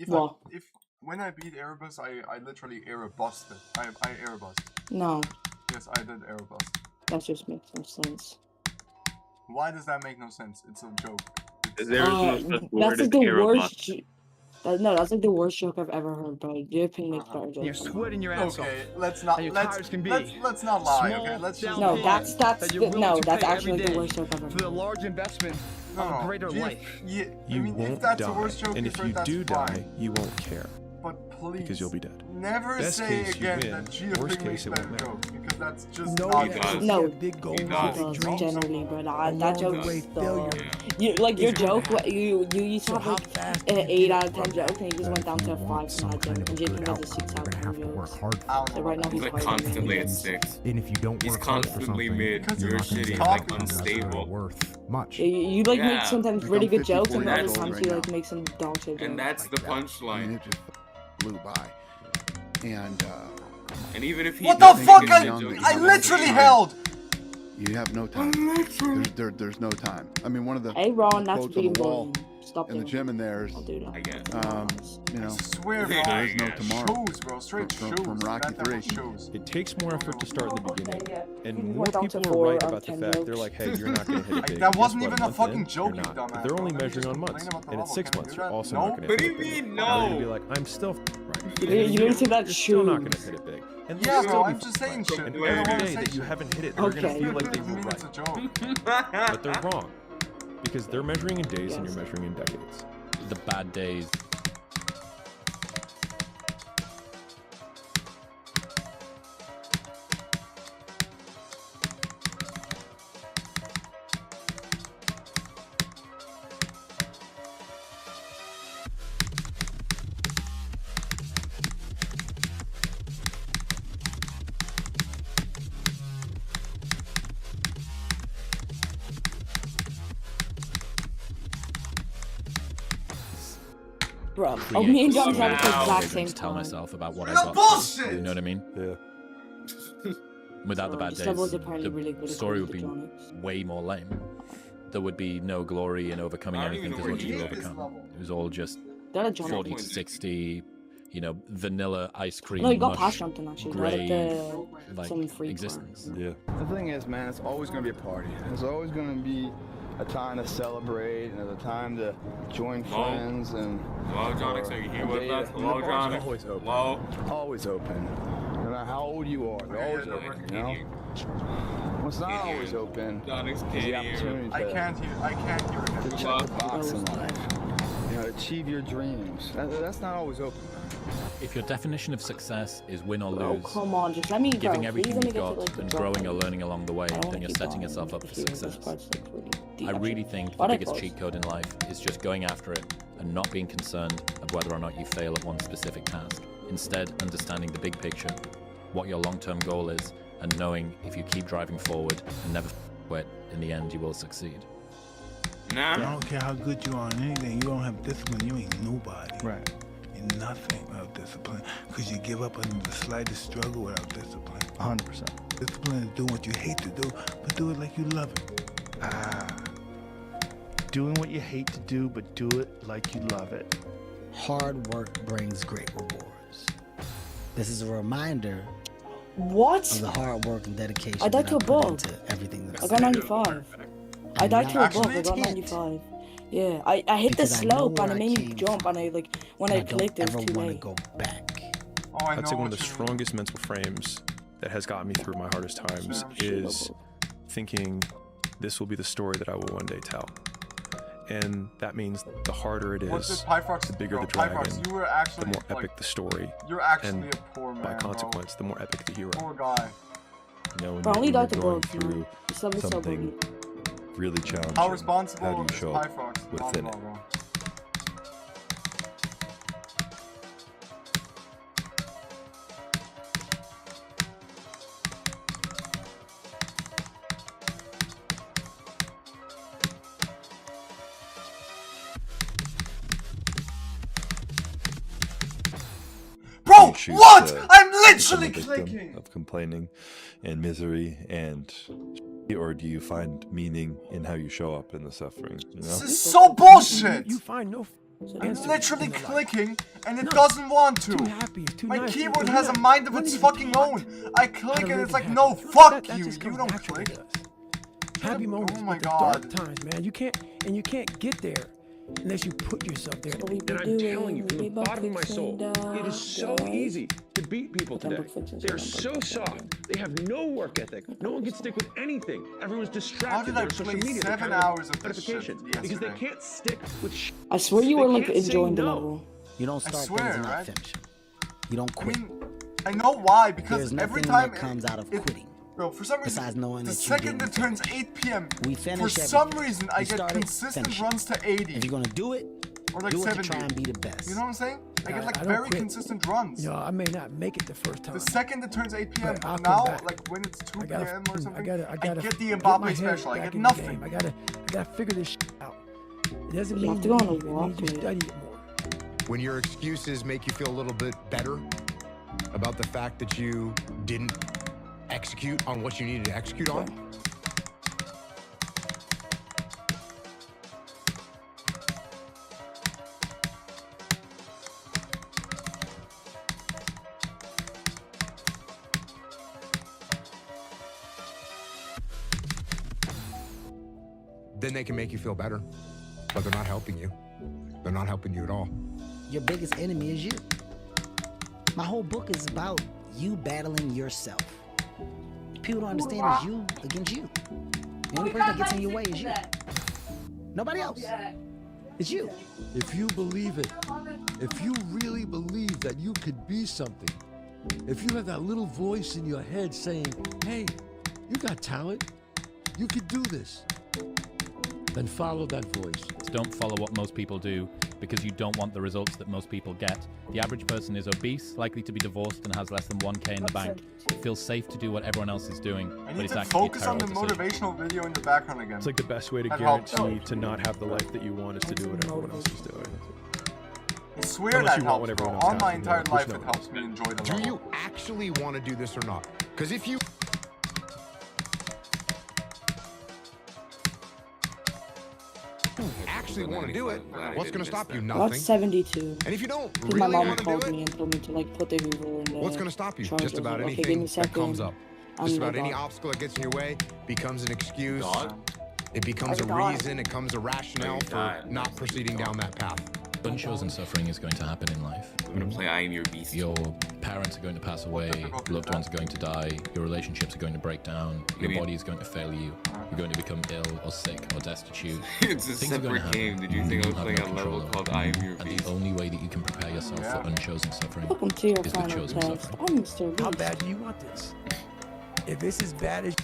if when I beat Erebus, I literally Erebusted. I Erebust. No. Yes, I did Erebust. That just makes no sense. Why does that make no sense? It's a joke. There is no such word That's as like the Erebus. worst. No, that's like the worst joke I've ever heard, bro. Your opinion makes better jokes. You're sweating your ass Okay, off. let's not. How your Let's tires can be. let's not lie. Small, Okay, let's just. No, down that's that you're willing no, to that's pay actually every the day worst joke I've ever for the heard. large investment No, of a greater you, life. You, I You mean, won't if that's die, the worst joke and you've if heard, you that's do fine. die, you won't care But please, because you'll be dead. never Best say case, you again win. that Gia Worst Pig makes case, it better won't matter. jokes because that's just No, not he does. true. No, big goal. He It does. does, generally, but that Along joke the way, is failure. like your is gonna joke. happen. You used to So have how like fast an can you 8 get out it of 10 right? joke, and you just went down to a 5 from that joke. And Jake has a 6 out of 10 jokes. So right now He's he's like higher than constantly me. at 6. And if you don't He's work hard for constantly something, mid. Because You're you're shitty. He's talking like to us. unstable. worth much. You like make Yeah. sometimes Like, really I'm good jokes, 54 and other years old times right you now. like make some dog shit And jokes. that's the I mean, punchline. it just blew by. And And even if he What the doesn't fuck? get I the joke, I he's literally like, held. you have no time. There's no time. I mean, one of the Hey Ron, that's quotes on being the wall bullying. Stop in the doing gym in there is, I'll do that. I guess. you know, Swear, Yeah, bro. there is no I guess. tomorrow. Shoes, bro. Straight From- shoes. from Rocky That III. shoes. It takes more effort to start in the beginning, and You more went down to people are 4 right out of about the 10 fact they're jokes. like, hey, you're not gonna hit it big. That Guess wasn't what, even a month fucking in, joke, you're you not. dumbass, But they're bro. only Then you measuring just on months, complain about the and it's level. 6 Can you months. do You're that? also No. not gonna What hit do it you big. mean, You're gonna be no? like, I'm still right. You don't say that Still not shoes. gonna hit it big. And Yeah, they'll bro. still be I'm just saying right. shit. And I don't every wanna day say that you shit. haven't hit it, they're gonna Okay. feel like they Doesn't were mean it's a right. joke. But they're wrong. Because they're measuring in days and Yes. you're measuring in decades. The bad days. Bro, create me and John some had the exact Wow. same to tell time. myself about what I Real got. bullshit! You know what I mean? Yeah. Without the So, bad this days, level is apparently the really good story would according be to Jonix. way more lame. There would be no glory in overcoming I don't anything even because know what where you he is this overcome. level. It was all just That a Jonix. 40 to 60, you know, vanilla ice cream. No, you got mush, past something actually. Not grey, at like some free existence. Yeah. The thing is, man, it's always going to be a party. There's always going to be a time to celebrate and a time to join Hello? friends and Hello, Jonix, are you here with us? Hello, The bar's Jonix. always open. Hello? Always open. No matter how old you are, they're always open, you know? What's not Can't hear always you. open Jonix is the can't hear. opportunity I to can't hear him. check Hello? the box in life. You know, achieve your dreams. That's not always open. If your definition of success is win or Bro, lose, come on, just let me go. giving Please everything let me you've get to, got like, the and drop growing or part. learning along the way, I don't then wanna you're keep setting going yourself up for because this success. part's, like, really deep, I really actually. think the But I biggest close. cheat code in life is just going after it and not being concerned of whether or not you fail at one specific task. Instead, understanding the big picture, what your long-term goal is, and knowing if you keep driving forward and never quit, in the end you will succeed. I Nah. don't care how good you are in anything. You don't have discipline. You ain't nobody. Right. You're nothing without discipline. Because you give up under the slightest struggle without discipline. 100%. Discipline is doing what you hate to do, but do it like you love it. Doing what you hate to do, but do it like you love it. Hard work brings great rewards. This is a reminder What? of the hard work and dedication I died that to a put bug. into everything that I got 95. I died to a bug. Actually, I got it's 95. Yeah, I hit the Because I know slope and where it I made me came jump from. and I like when and I I don't clicked it ever was too want to late. go back. Oh, I I'd know say one of what the you mean. strongest mental frames that has gotten me through my hardest times is thinking this will be the story that I will one day tell. And that means the harder it What's is, this, Pyfrox? the bigger Bro, the dragon, Pyfrox, you were the actually more like, epic the story, you're actually and a poor man, by consequence, the more epic the hero. Bro. Poor guy. You know, when Bro, I only you're died to going bugs, through man. This level's so something buggy. really challenging, How responsible how do you is show up Pyfrox? within it? Bro. Bro, You choose what? to I'm become literally a victim clicking. of complaining and misery, and or do you find meaning in how you show up in the suffering? You know? This is so bullshit. You find no I'm literally clicking, and it doesn't want to. Too happy, too My nice. keyboard You're has a not- mind of you're its not even fucking taught own. I how click to and live it's in like, happy. no, That fuck you. just You comes don't naturally click. to us. Happy moments, Oh my but the God. dark times, man. You can't get there unless you put yourself there. What we be And I'm doing, telling you, from we the be bottom of my soul, fixing it is so guys. easy to beat people But then today. book fixes They're it, so book soft. fixes They have no work ethic. No one can stick with anything. Everyone's How distracted. did I They're on social play media. 7 hours of this shit notifications because they yesterday? can't stick with shit. I swear you They were like can't say enjoying the no. level. You don't I start swear, things and not right? finish them. You don't I quit. mean, I know why, because There's every nothing time that comes out of it- quitting. Bro, for some reason, Besides knowing the that you second didn't it turns finish. 8 p.m., We for finish some everything. reason, You I get started, consistent finish it. runs to 80. If you're gonna do it, Or like do it 70. to try and be the best. You know what I'm saying? I get like I don't very quit. consistent runs. You know, I may not make it the first time. The second it turns 8 p.m. But I'll come now, back. like when it's 2 I gotta, p.m. or something, I gotta get the get my Mbappe head special. I back get in the nothing. game. I gotta figure this shit out. It doesn't You mean have to go on a it walk, means you man. study it more. When your excuses make you feel a little bit better about the fact that you didn't execute on what you needed to execute on, then they can make you feel better, but they're not helping you. They're not helping you at all. Your biggest enemy is you. My whole book is about you battling yourself. People don't understand it's you against you. The only person that gets in your way is you. Nobody else. It's you. If you believe it, if you really believe that you could be something, if you have that little voice in your head saying, hey, you got talent, you could do this, then follow that voice. Don't follow what most people do because you don't want the results that most people get. The average person is obese, likely to be divorced, and has less than 1K in the bank. It feels safe to do what everyone else is doing, I but need it's to actually a focus on the terrible decision. motivational video in the background again. It's like the best way to That helps. guarantee to not have the life that you want is to do what everyone else is doing. I swear Unless that you want what helps, bro. everyone else All has, my you know, entire which life no it one helps me enjoy the Do level. you actually want to do this or not? Because if you actually want to do it, what's going to stop you? About Nothing. 72. And if you don't Because my really mom want to do called it, me and told me to like put the Hoover in the what's going to stop you? charger. Just about I was like, okay, give me anything a that comes second. up. I'm Just the about any dog. obstacle that gets in your way becomes an excuse. It becomes a Every dog. reason. It becomes a rationale for not proceeding down that path. Unchosen suffering is going to happen in life. I'm gonna play I Am Your Beast. Your parents are going to pass away, loved ones are going to die, your relationships are going to break down, your Maybe- body is going to fail you, you're going to become ill or sick or destitute. It's a Things are going to separate game. happen. Did you think I was have playing no a control level over called it. I Am Your And Beast? the only way that you can prepare yourself for unchosen suffering Welcome to your is with final chosen test. suffering. I'm Mr. Beast. How bad do you want this? If it's as bad as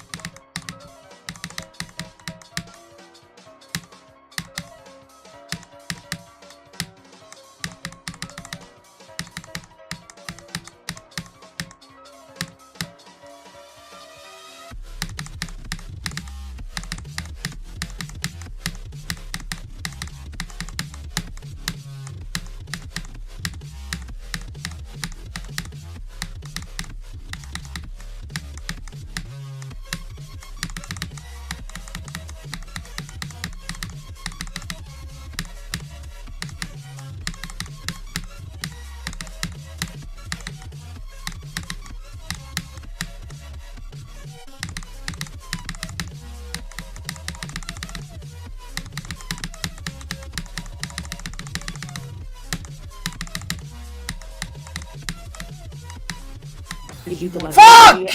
Fuck!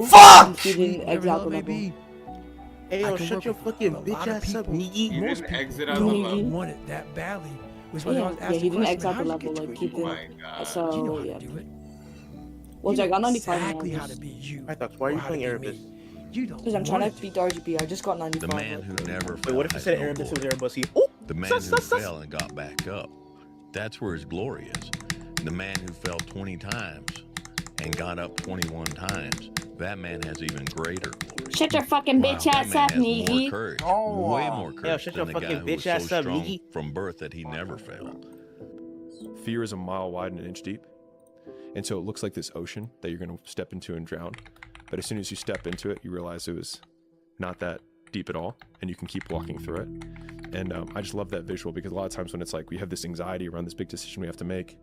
Fuck! He didn't exit out the level. Hey, yo, shut your fucking bitch ass up, nigga. You most didn't people exit out the level? want it that badly. Which was I Yeah, was yeah, asking he didn't questions, exit out how'd the you level, get like to he it? Oh my didn't. god. So You know how yeah. to do it. Well, Jack, I'm 95 exactly now. how to be you. I thought, why are or you how to playing be Erebus? me. You don't Because I'm trying want to it. beat the RGB. I just got 95. The man who never Wait, what if I fell said has no Erebus was glory. Erebus? Oh! The man who fell and got back up. That's where his glory is. The man who fell 20 times and got up 21 times. That man has even greater glory. Shut your fucking bitch That ass man up, has more Niggy. courage, Oh. way more courage Yeah, shut your than the guy fucking who was bitch so ass up, strong Niggy. from birth that he never failed. Fear is a mile wide and an inch deep. And so it looks like this ocean that you're going to step into and drown. But as soon as you step into it, you realize it was not that deep at all, and you can keep walking through it. And I just love that visual, because a lot of times when it's like we have this anxiety around this big decision we have to make,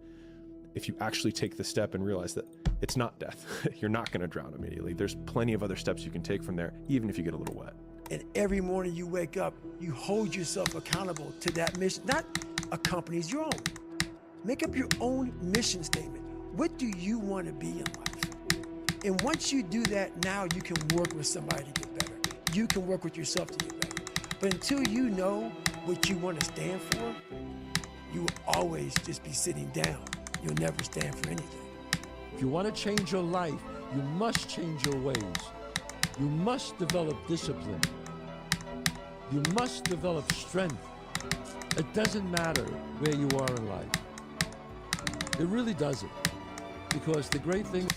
if you actually take the step and realize that it's not death, you're not going to drown immediately. There's plenty of other steps you can take from there, even if you get a little wet. And every morning you wake up, you hold yourself accountable to that mission, not a company's, your own. Make up your own mission statement. What do you want to be in life? And once you do that, now you can work with somebody to get better. You can work with yourself to get better. But until you know what you want to stand for, you will always just be sitting down. You'll never stand for anything. If you want to change your life, you must change your ways. You must develop discipline. You must develop strength. It doesn't matter where you are in life. It really doesn't. Because the great thing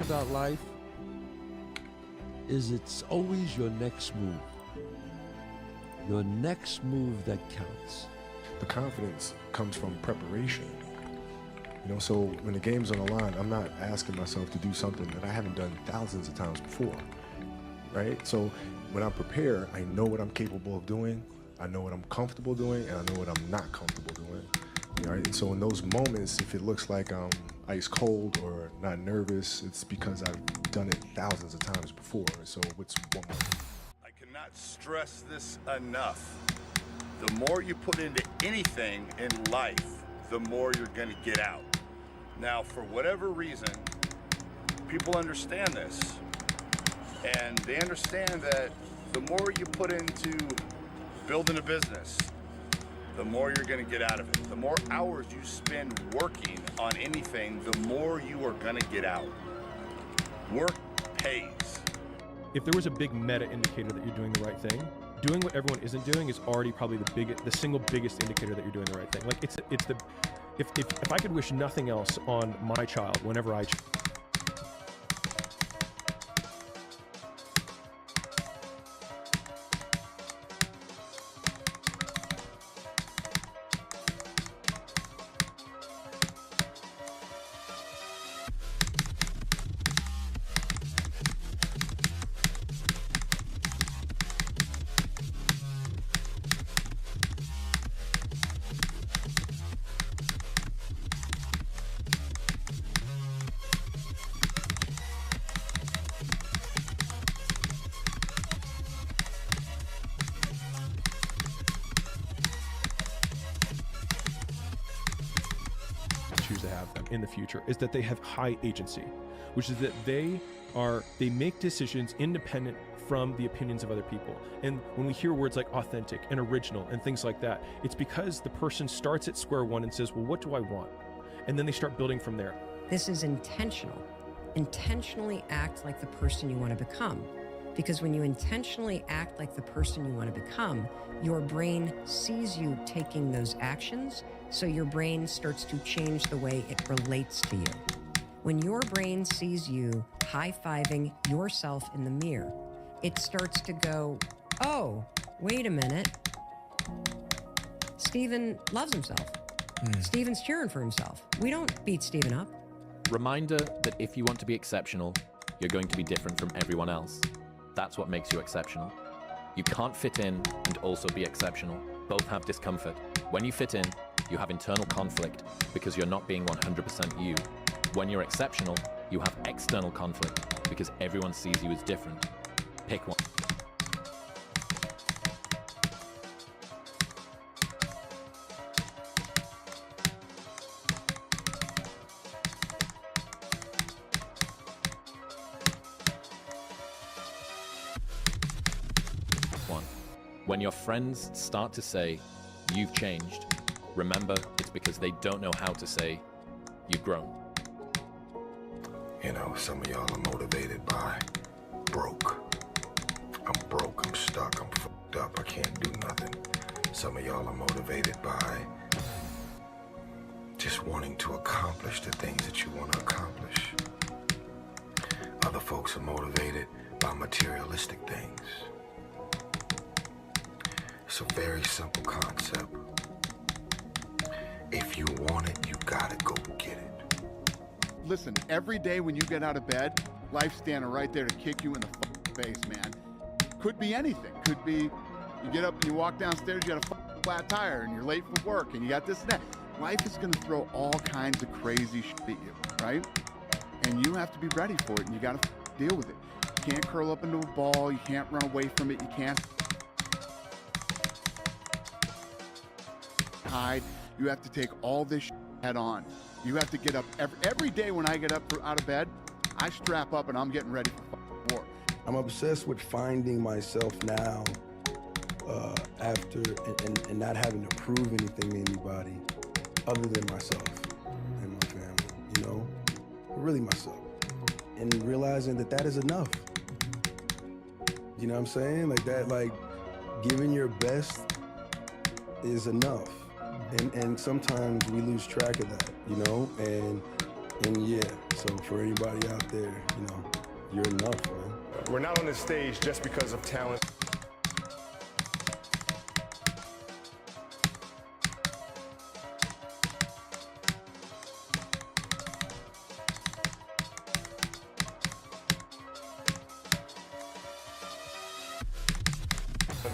about life is it's always your next move. Your next move that counts. The confidence comes from preparation. You know, so when the game's on the line, I'm not asking myself to do something that I haven't done thousands of times before, right? So when I'm prepared, I know what I'm capable of doing, I know what I'm comfortable doing, and I know what I'm not comfortable doing. You know, right? And so in those moments, if it looks like I'm ice cold or not nervous, it's because I've done it thousands of times before. So what's one more? I cannot stress this enough. The more you put into anything in life, the more you're going to get out. Now, for whatever reason, people understand this. And they understand that the more you put into building a business, the more you're going to get out of it. The more hours you spend working on anything, the more you are going to get out. Work pays. If there was a big meta indicator that you're doing the right thing, doing what everyone isn't doing is already probably the single biggest indicator that you're doing the right thing. Like if I could wish nothing else on my child whenever I to have them in the future is that they have high agency, which is that they make decisions independent from the opinions of other people. And when we hear words like authentic and original and things like that, it's because the person starts at square one and says, well, what do I want? And then they start building from there. This is intentional. Intentionally act like the person you want to become. Because when you intentionally act like the person you want to become, your brain sees you taking those actions, so your brain starts to change the way it relates to you. When your brain sees you high-fiving yourself in the mirror, it starts to go, oh, wait a minute. Steven loves himself. Steven's cheering for himself. We don't beat Steven up. Reminder that if you want to be exceptional, you're going to be different from everyone else. That's what makes you exceptional. You can't fit in and also be exceptional. Both have discomfort. When you fit in, you have internal conflict because you're not being 100% you. When you're exceptional, you have external conflict because everyone sees you as different. Pick one. When your friends start to say, you've changed, remember it's because they don't know how to say, you've grown. You know, some of y'all are motivated by broke. I'm broke, I'm stuck, I'm fucked up, I can't do nothing. Some of y'all are motivated by just wanting to accomplish the things that you want to accomplish. Other folks are motivated by materialistic things. It's a very simple concept. If you want it, you gotta go get it. Listen, every day when you get out of bed, Life standing right there to kick you in the face, man. Could be anything. Could be you get up and you walk downstairs, you got a flat tire, and you're late for work, and you got this and that. Life is gonna throw all kinds of crazy shit at you, right? And you have to be ready for it, and you gotta deal with it. You can't curl up into a ball, you can't run away from it, you can't hide. You have to take all this head on. You have to get up every day when I get up out of bed, I strap up and I'm getting ready for war. I'm obsessed with finding myself now after and not having to prove anything to anybody other than myself and my family, you know? Really myself. And realizing that that is enough. You know what I'm saying? Like that, like giving your best is enough. And sometimes we lose track of that, you know? And yeah, so for anybody out there, you know, you're enough, man. We're not on this stage just because of talent.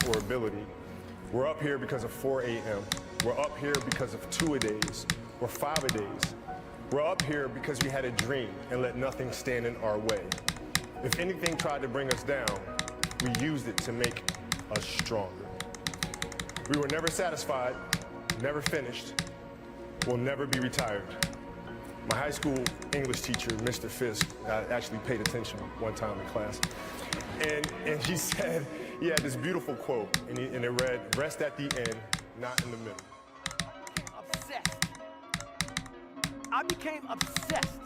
Or ability. We're up here because of 4 a.m. We're up here because of 2-a-days or 5-a-days. We're up here because we had a dream and let nothing stand in our way. If anything tried to bring us down, we used it to make us stronger. We were never satisfied, never finished, will never be retired. My high school English teacher, Mr. Fisk, I actually paid attention one time in class, and he said, he had this beautiful quote, and it read, "Rest at the end, not in the middle." I became obsessed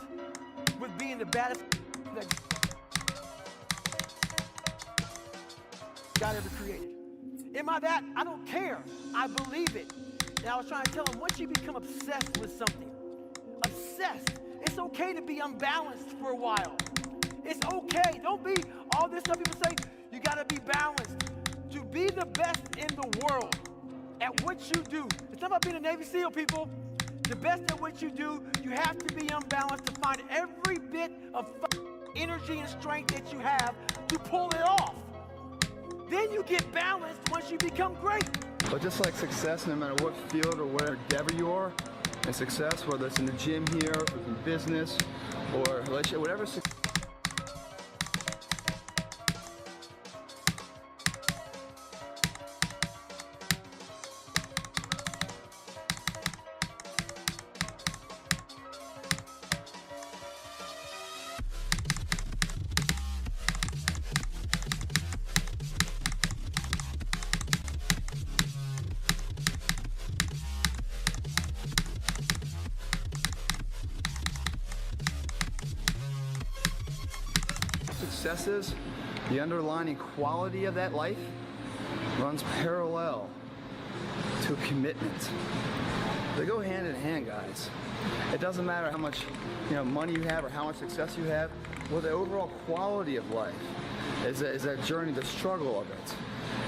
with being the baddest that God ever created. Am I that? I don't care. I believe it. And I was trying to tell him, once you become obsessed with something, obsessed, it's okay to be unbalanced for a while. It's okay. Don't be all this stuff people say, you gotta be balanced. To be the best in the world at what you do. It's not about being a Navy SEAL, people. The best at what you do, you have to be unbalanced to find every bit of energy and strength that you have to pull it off. Then you get balanced once you become great. But just like success, no matter what field or whatever endeavor you are, and success, whether it's in the gym here, or in business, or whatever success. Successes, the underlying quality of that life runs parallel to commitment. They go hand in hand, guys. It doesn't matter how much money you have or how much success you have. Well, the overall quality of life is that journey, the struggle of it.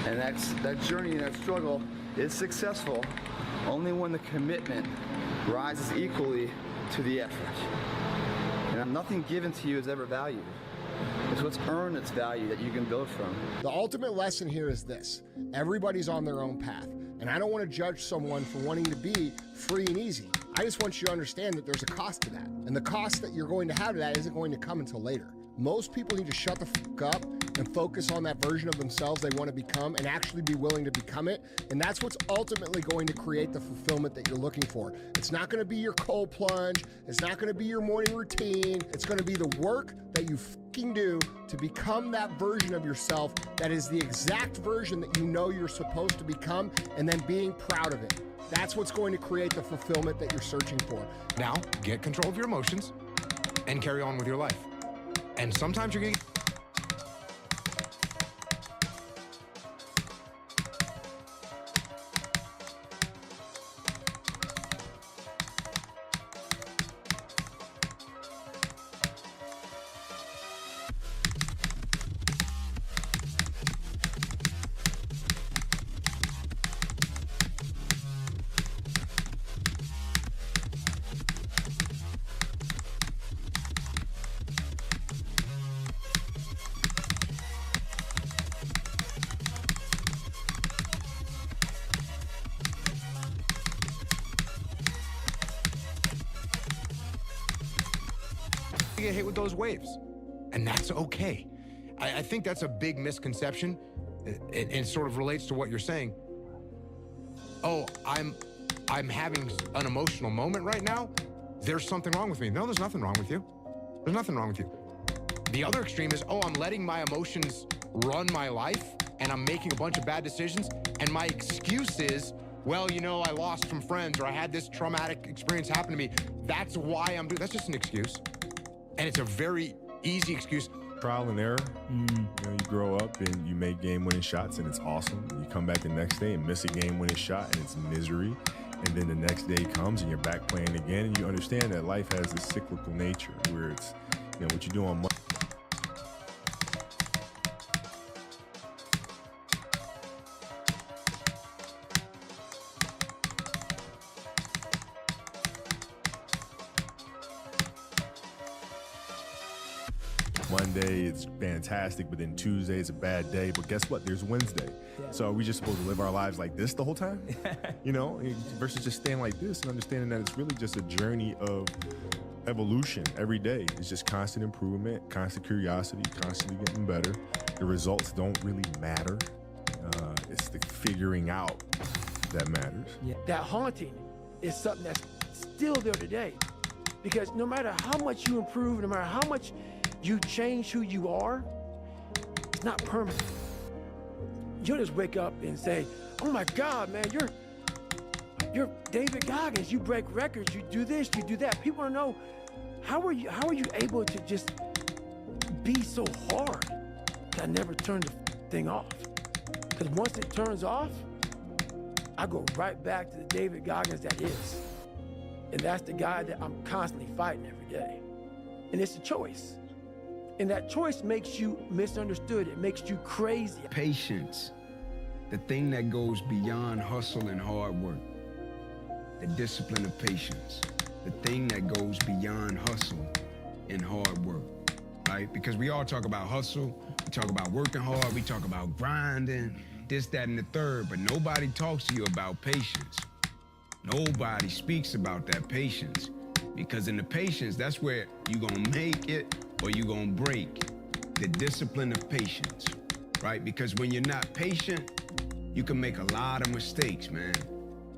And that journey and that struggle is successful only when the commitment rises equally to the effort. And nothing given to you is ever valued. It's what's earned its value that you can build from. The ultimate lesson here is this. Everybody's on their own path. And I don't want to judge someone for wanting to be free and easy. I just want you to understand that there's a cost to that. And the cost that you're going to have to that isn't going to come until later. Most people need to shut the fuck up and focus on that version of themselves they want to become and actually be willing to become it. And that's what's ultimately going to create the fulfillment that you're looking for. It's not going to be your cold plunge. It's not going to be your morning routine. It's going to be the work that you fucking do to become that version of yourself that is the exact version that you know you're supposed to become, and then being proud of it. That's what's going to create the fulfillment that you're searching for. Now, get control of your emotions and carry on with your life. And sometimes you're going to get hit with those waves. And that's okay. I think that's a big misconception. It sort of relates to what you're saying. Oh, I'm having an emotional moment right now. There's something wrong with me. No, there's nothing wrong with you. There's nothing wrong with you. The other extreme is, oh, I'm letting my emotions run my life and I'm making a bunch of bad decisions. And my excuse is, well, you know, I lost some friends or I had this traumatic experience happen to me. That's why I'm doing, that's just an excuse. And it's a very easy excuse. Trial and error. You know, you grow up and you make game-winning shots and it's awesome. You come back the next day and miss a game-winning shot and it's misery. And then the next day comes and you're back playing again and you understand that life has this cyclical nature where it's, you know, what you do on Monday. Monday it's fantastic, but then Tuesday is a bad day. But guess what? There's Wednesday. Yeah. So are we just supposed to live our lives like this the whole time? You know, versus just staying like this and understanding that it's really just a journey of evolution every day. It's just constant improvement, constant curiosity, constantly getting better. The results don't really matter. It's the figuring out that matters. Yeah. That haunting is something that's still there today. Because no matter how much you improve, no matter how much you change who you are, it's not permanent. You'll just wake up and say, oh my God, man, you're David Goggins, you break records, you do this, you do that. People want to know, how are you able to just be so hard that I never turn the thing off? Because once it turns off, I go right back to the David Goggins that is. And that's the guy that I'm constantly fighting every day. And it's a choice. And that choice makes you misunderstood. It makes you crazy. Patience, the thing that goes beyond hustle and hard work. The discipline of patience, the thing that goes beyond hustle and hard work, right? Because we all talk about hustle, we talk about working hard, we talk about grinding, this, that, and the third, but nobody talks to you about patience. Nobody speaks about that patience. Because in the patience, that's where you're gonna make it or you're gonna break. The discipline of patience, right? Because when you're not patient, you can make a lot of mistakes, man.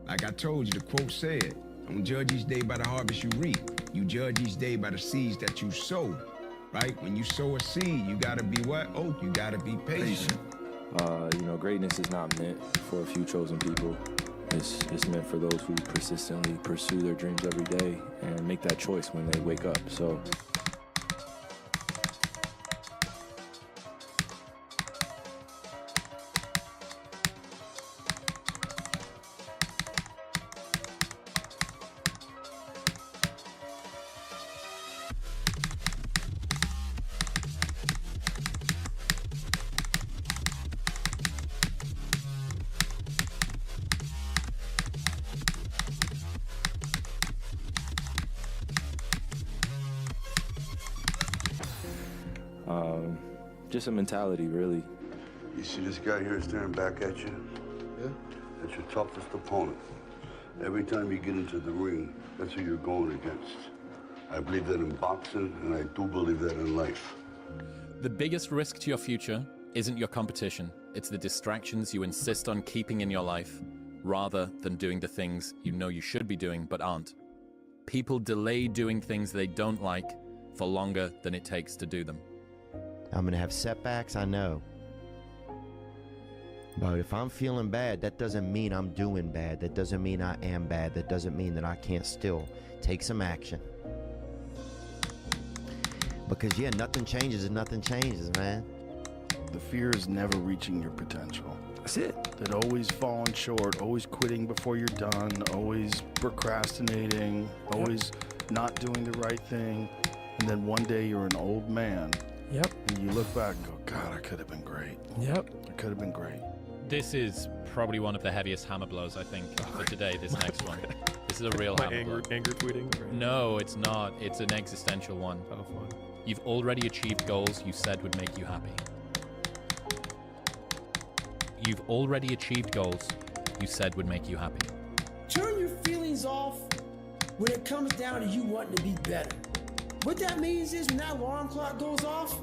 Like I told you, the quote said, don't judge each day by the harvest you reap. You judge each day by the seeds that you sow, right? When you sow a seed, you gotta be what? Oh, you gotta be patient. You know, greatness is not meant for a few chosen people. It's meant for those who persistently pursue their dreams every day and make that choice when they wake up. So. Just a mentality, really. You see this guy here staring back at you? Yeah. That's your toughest opponent. Every time you get into the ring, that's who you're going against. I believe that in boxing, and I do believe that in life. The biggest risk to your future isn't your competition. It's the distractions you insist on keeping in your life, rather than doing the things you know you should be doing but aren't. People delay doing things they don't like for longer than it takes to do them. I'm gonna have setbacks, I know. But if I'm feeling bad, that doesn't mean I'm doing bad. That doesn't mean I am bad. That doesn't mean that I can't still take some action. Because yeah, nothing changes if nothing changes, man. The fear is never reaching your potential. That's it. That always falling short, always quitting before you're done, always procrastinating, always not doing the right thing. And then one day you're an old man. Yep. And you look back and go, God, I could have been great. Yep. I could have been great. This is probably one of the heaviest hammer blows, I think, for today, this next one. This is a real hammer blow. Anger tweeting? Right? No, it's not. It's an existential one. Oh, fun. You've already achieved goals you said would make you happy. You've already achieved goals you said would make you happy. Turn your feelings off when it comes down to you wanting to be better. What that means is when that alarm clock goes off,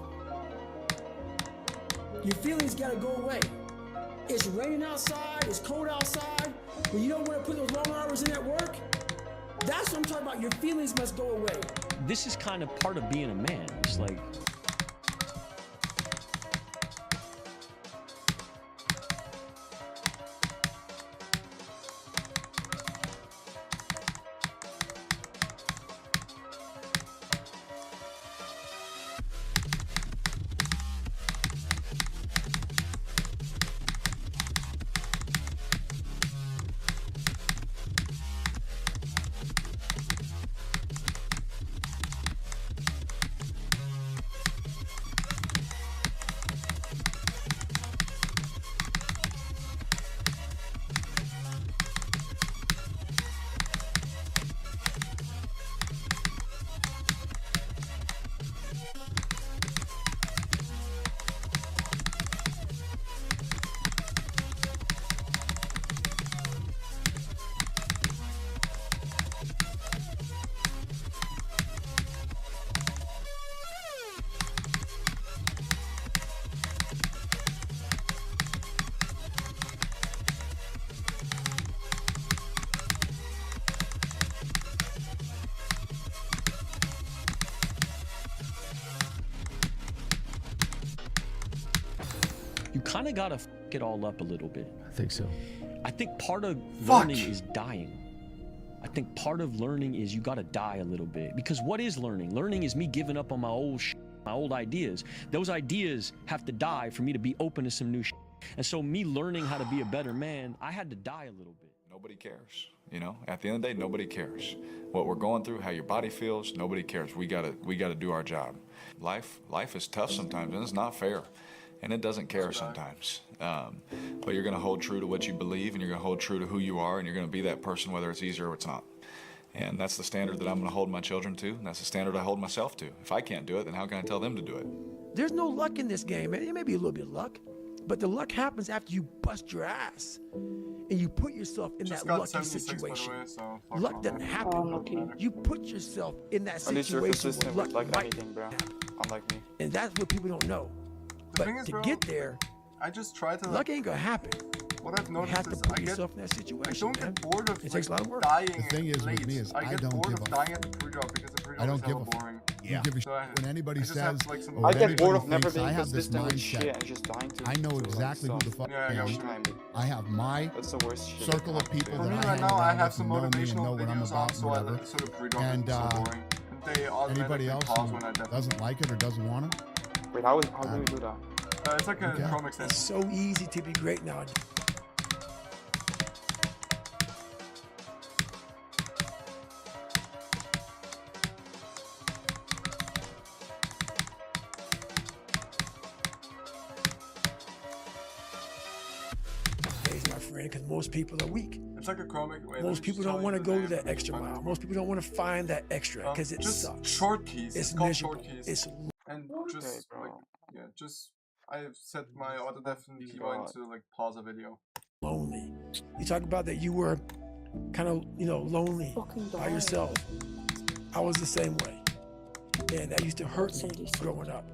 your feelings gotta go away. It's raining outside, it's cold outside, when you don't want to put those long hours in at work, that's what I'm talking about. Your feelings must go away. This is kind of part of being a man. It's like, you kind of gotta f it all up a little bit. I think so. I think part of learning is dying. I think part of learning is you gotta die a little bit. Because what is learning? Learning is me giving up on my old my old ideas. Those ideas have to die for me to be open to some new And so me learning how to be a better man, I had to die a little bit. Nobody cares. You know, at the end of the day, nobody cares. What we're going through, how your body feels, nobody cares. We gotta do our job. Life is tough sometimes, and it's not fair. And it doesn't care sometimes. But you're gonna hold true to what you believe, and you're gonna hold true to who you are, and you're gonna be that person whether it's easy or it's not. And that's the standard that I'm gonna hold my children to, and that's the standard I hold myself to. If I can't do it, then how can I tell them to do it? There's no luck in this game, man. It may be a little bit of luck, but the luck happens after you bust your ass and you put yourself in that lucky situation. Luck doesn't happen. You put yourself in that situation where luck might happen. Unlike me. And that's what people don't know. But to get there, I just try to. Luck ain't gonna happen. What I've noticed you have to is put yourself in that situation. I don't get bored of it takes a lot of work. dying. The thing is with me is I get don't bored give of a dying at the pre-drop because the pre-drop I don't is give hella a boring. You give a So I- when anybody I just says, have, like, some- or I get bored anybody of never thinks being I have this consistent with mindset. shit and just dying to- I know to, like, exactly who the stuff. fuck Yeah, I I got am. you. I have my That's the worst shit circle that of people For that me I right hang now, I around have with some and know me and motivational know what I'm videos about, on, so I whatever. let sort of pre-drop And so boring. And they anybody automatically else pause who when I definitely. doesn't like it or doesn't want it, Wait, how do we do that? It's like a Okay. Chrome extension. It's so easy to be great now. Days, my friend, because most people are weak. It's like a Chrome. Wait, let Most me people just don't tell want to you go the the name. extra mile. Most people don't want to find that extra because it just sucks. short keys. It's called miserable. short keys. It's And just like just I've set my auto deafen keyword to like pause a video. lonely. You talk about that you were kind of, lonely by yourself. I was the same way. And that used to hurt me growing up.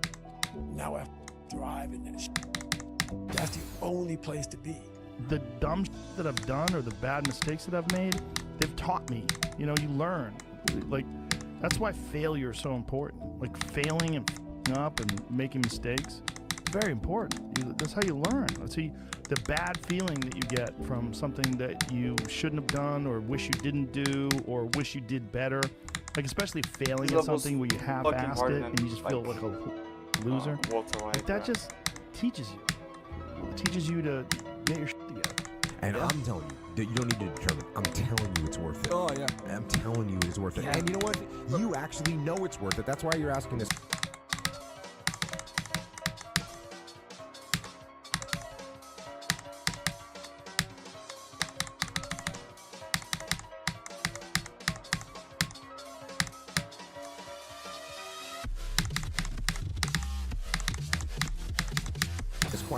Now I thrive in that shit. That's the only place to be. The dumb that I've done or the bad mistakes that I've made, they've taught me. You know, you learn. Like, that's why failure is so important. Like, failing and f***ing up and making mistakes, it's very important. That's how you learn. That's how the bad feeling that you get from something that you shouldn't have done or wish you didn't do or wish you did better. Like, especially failing at something where you half-assed it and you just feel like a loser. Like, that just teaches you. It teaches you to get your shit together. And I'm telling you that you don't need to determine. I'm telling you it's worth it. Oh, yeah. I'm telling you it's worth it. Yeah. And you know what? You actually know it's worth it. That's why you're asking this.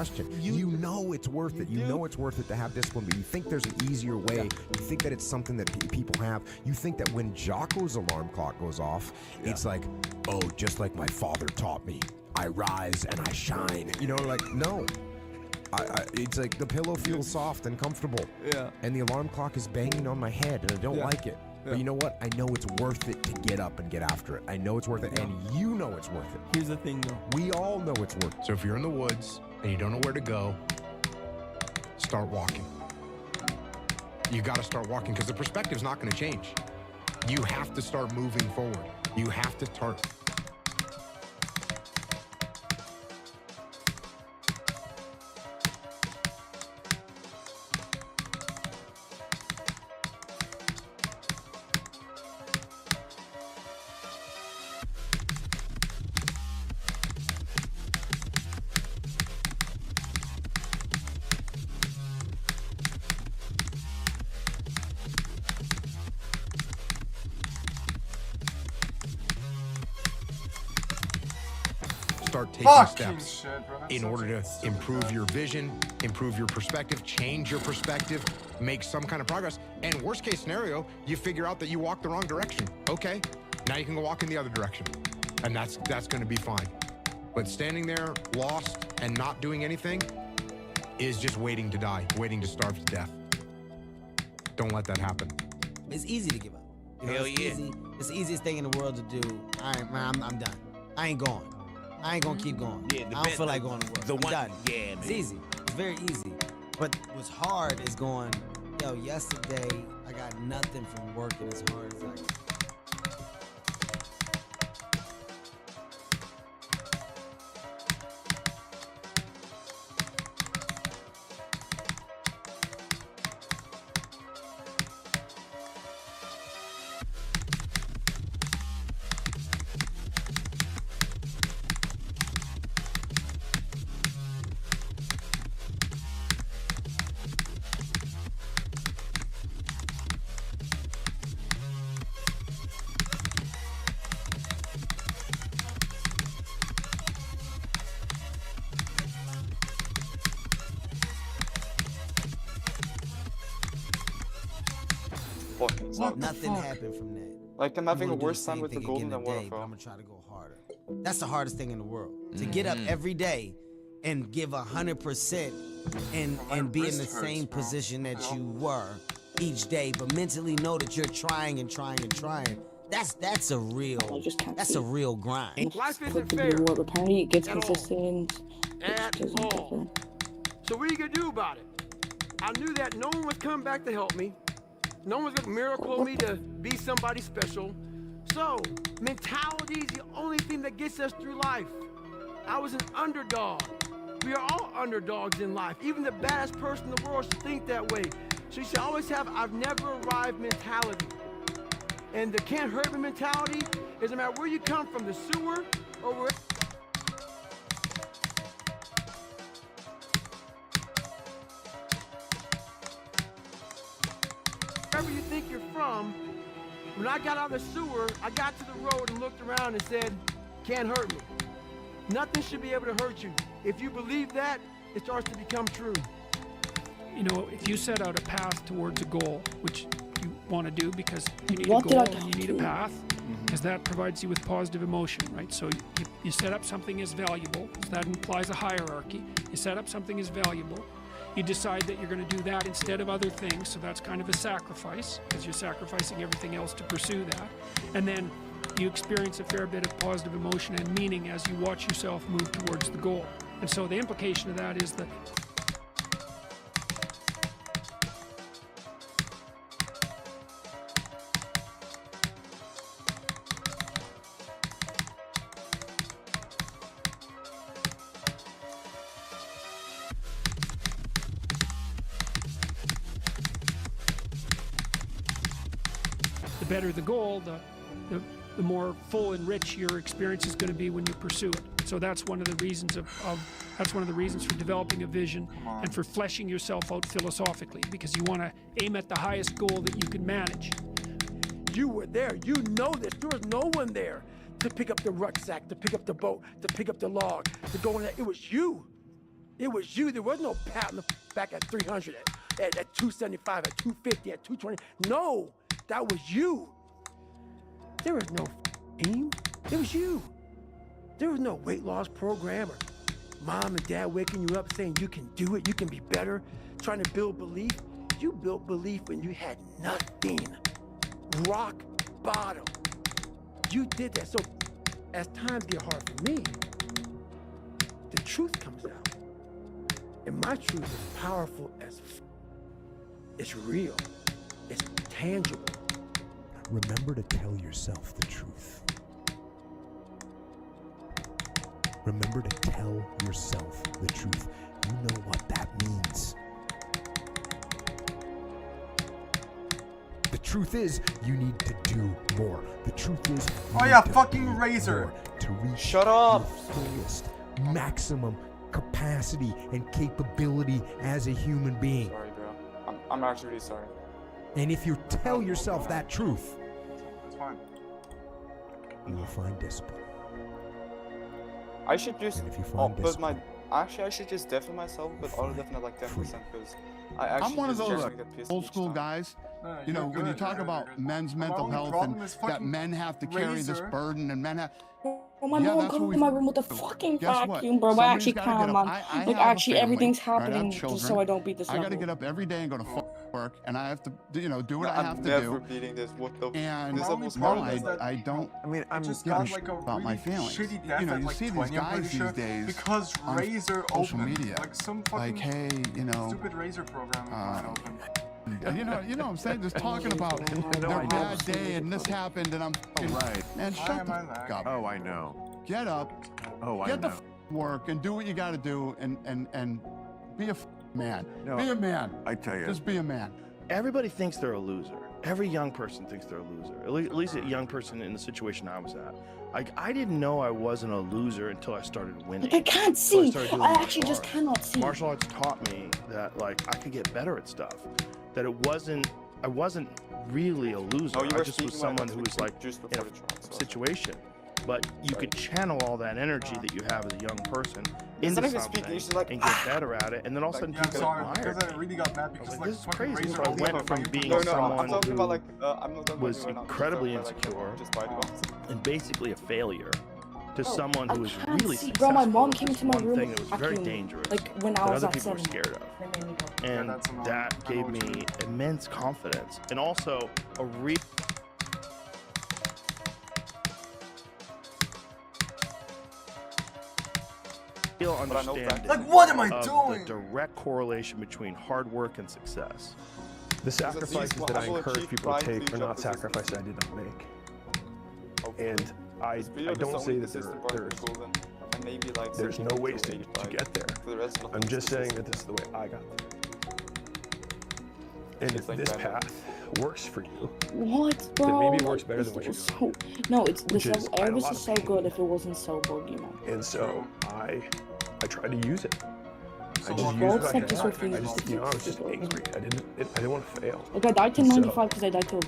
question. You know it's worth it. You know it's worth it to have discipline, but you think there's an easier way. You think that it's something that people have. You think that when Jocko's alarm clock goes off, it's like, oh, just like my father taught me, I rise and I shine. You know, like, no. It's like the pillow feels soft and comfortable. Yeah. And the alarm clock is banging on my head, and I don't like it. But you know what? I know it's worth it to get up and get after it. I know it's worth it, and you know it's worth it. Here's the thing, though. We all know it's worth it. So if you're in the woods and you don't know where to go, start walking. You got to start walking because the perspective's not going to change. You have to start moving forward. You have to start. Start taking steps in order to improve your vision, improve your perspective, change your perspective, make some kind of progress. And worst case scenario, you figure out that you walked the wrong direction. Okay, now you can go walk in the other direction. And that's going to be fine. But standing there lost and not doing anything is just waiting to die, waiting to starve to death. Don't let that happen. It's easy to give up. You know, Hell it's yeah. easy. It's the easiest thing in the world to do. All right, man, I'm done. I ain't going. I ain't gonna keep going. Yeah, I don't feel like going to work. The I'm one, done. yeah, man. It's easy. It's very easy. But what's hard is going, yo, yesterday I got nothing from working as hard as I Nothing happened from that. Like, I'm having a worse time with the thing golden again than today, but I'm waterfall. gonna try to go harder. That's the hardest thing in the world. To get up every day and give 100% and be in the same position that you were each day, but mentally know that you're trying and trying and trying. That's a real grind. Life isn't fair. Apparently it gets At all. consistent. At all. So what are you gonna do about it? I knew that no one would come back to help me. No one's gonna miracle me to be somebody special. So, mentality is the only thing that gets us through life. I was an underdog. We are all underdogs in life. Even the baddest person in the world should think that way. So you should always have I've never arrived mentality. And the can't hurt me mentality is no matter where you come from, the sewer or where. Wherever you think you're from, when I got out of the sewer, I got to the road and looked around and said, can't hurt me. Nothing should be able to hurt you. If you believe that, it starts to become true. You know, if you set out a path towards a goal, which you want to do because you need What a did goal I and you tell need a you? path, because that provides you with positive emotion, right? So you set up something as valuable, so that implies a hierarchy. You set up something as valuable. You decide that you're going to do that instead of other things, so that's kind of a sacrifice, because you're sacrificing everything else to pursue that. And then you experience a fair bit of positive emotion and meaning as you watch yourself move towards the goal. And so the implication of that is that the better the goal, the more full and rich your experience is going to be when you pursue it. So that's one of the reasons that's one of the reasons for developing a vision and for fleshing yourself out philosophically, because you want to aim at the highest goal that you can manage. You were there. You know this. There was no one there to pick up the rucksack, to pick up the boat, to pick up the log, to go in there. It was you. It was you. There was no pat on the back at 300, at 275, at 250, at 220. No, that was you. There was no aim. It was you. There was no weight loss program or mom and dad waking you up saying you can do it, you can be better, trying to build belief. You built belief when you had nothing. Rock bottom. You did that. So as times get hard for me, the truth comes out. And my truth is powerful as it's real. It's tangible. Remember to tell yourself the truth. Remember to tell yourself the truth. You know what that means. The truth is, you need to do more. The truth is, oh yeah, fucking Razor. To reach Shut up. your fullest, maximum capacity and capability as a human being. Sorry, bro. I'm actually really sorry. And if you tell yourself that truth, It's fine. you will find discipline. I should just. And if you find discipline, Actually, I should just deafen myself, but auto deafen at like 10% because I actually. I'm one of just those generally get pissed old each school time. guys. No, You know, you're when you good, talk you're about good. men's My mental only health problem and is that fucking men have to carry this Razor. burden and men have. Bro, my Yeah, mom that's come what to we- my room with a fucking Guess what? vacuum, bro. I Somebody's actually gotta can't, get up. man. I Like, have a actually, family, everything's right? I have happening just children. so I don't beat this I level. got to get up every day and go to work, and I have to, do what I I'm have to never do. beating this. What the? And this My only almost no, problem is that I don't. I mean, I'm just give a got shit like a about my really feelings. shitty death You know, at you like see 20, these I'm pretty guys sure, these days because on Razor social opened. media. Like some fucking Like, hey, stupid Razor program of mine opened. You know what I'm saying? Just talking about their bad day and this happened and I'm right. Man, Why shut am the I f*** lagging? up. Oh, I know. Get up. Oh, I Get the know. f- work and do what you got to do and be a man. No, be a man. I tell you. Just be a man. Everybody thinks they're a loser. Every young person thinks they're a loser. At least a young person in the situation I was at. Like, I didn't know I wasn't a loser until I started winning. Like, I can't Until see. started doing I martial actually just arts. cannot see. Martial arts taught me that, like, I could get better at stuff. That I wasn't really a loser. No, you I were just was speaking someone when who was like just in before a the trial, so- situation. But you could channel all that energy that you have as a young person It's into not even something speaking, it's just like, and get better at it, and then all of a sudden Yeah, I'm people sorry, admire because I you. really got mad because Like, like this is fucking crazy. Razor So I opened went up from like- being No, someone I'm talking who about like I'm not talking was about you right now, incredibly just, insecure just by the and basically a failure to Bro, someone I who was can't really see. successful. Bro, my mom at came this to my one room thing that was very vacuuming, dangerous like, when I that was other at people were 7. scared of. They made me go. And that's annoying. that I know gave what you me mean. immense confidence and also a real understanding Like, what am I of doing? the direct correlation between hard work and success. The sacrifices that I will encourage achieve people to pride take to are each not other. sacrifices I did not make. And I video don't is say only that consistent part of there's the goal then, and maybe like there's no 70 ways to to 85. get there. For the rest, I'm just saying that this is the way I got there. And if like this that. path works for you, What, bro? then maybe it Like, works better than what this you're is so... No, it's Which this is, I had a Airvis lot is of so pain. good if it wasn't so buggy, man. and so I tried to use it. I just Bro, used it's what I like just had. refusing I just, to I was fix just it. angry. I didn't want to fail. Like, I died to And so 95 because I died to a...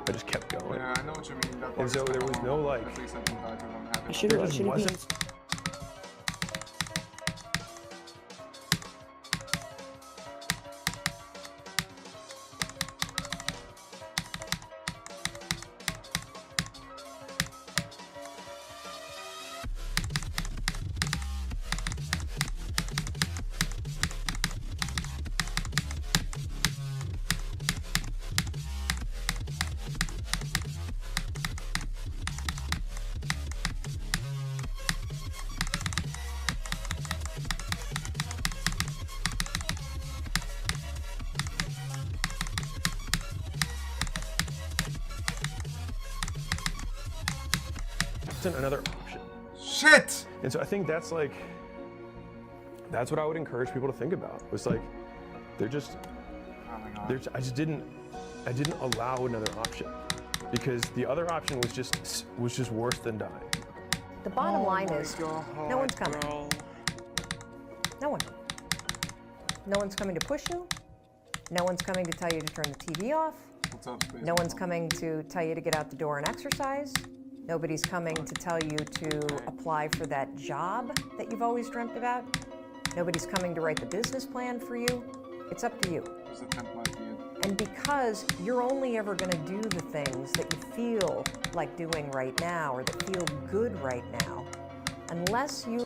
I just kept going. Yeah, I know what you mean. That And part so is there kinda was long. no like. At least I didn't die to one habit. I should There have just been... wasn't. Another option. Shit! And so I think that's what I would encourage people to think about. Was like, I didn't allow another option because the other option was just worse than dying. The bottom line is, no one's coming. No one. No one's coming to push you. No one's coming to tell you to turn the TV off. What's up, Space? No one's coming to tell you to get out the door and exercise. Nobody's coming to tell you to apply for that job that you've always dreamt about. Nobody's coming to write the business plan for you. It's up to you. And because you're only ever going to do the things that you feel like doing right now or that feel good right now, unless you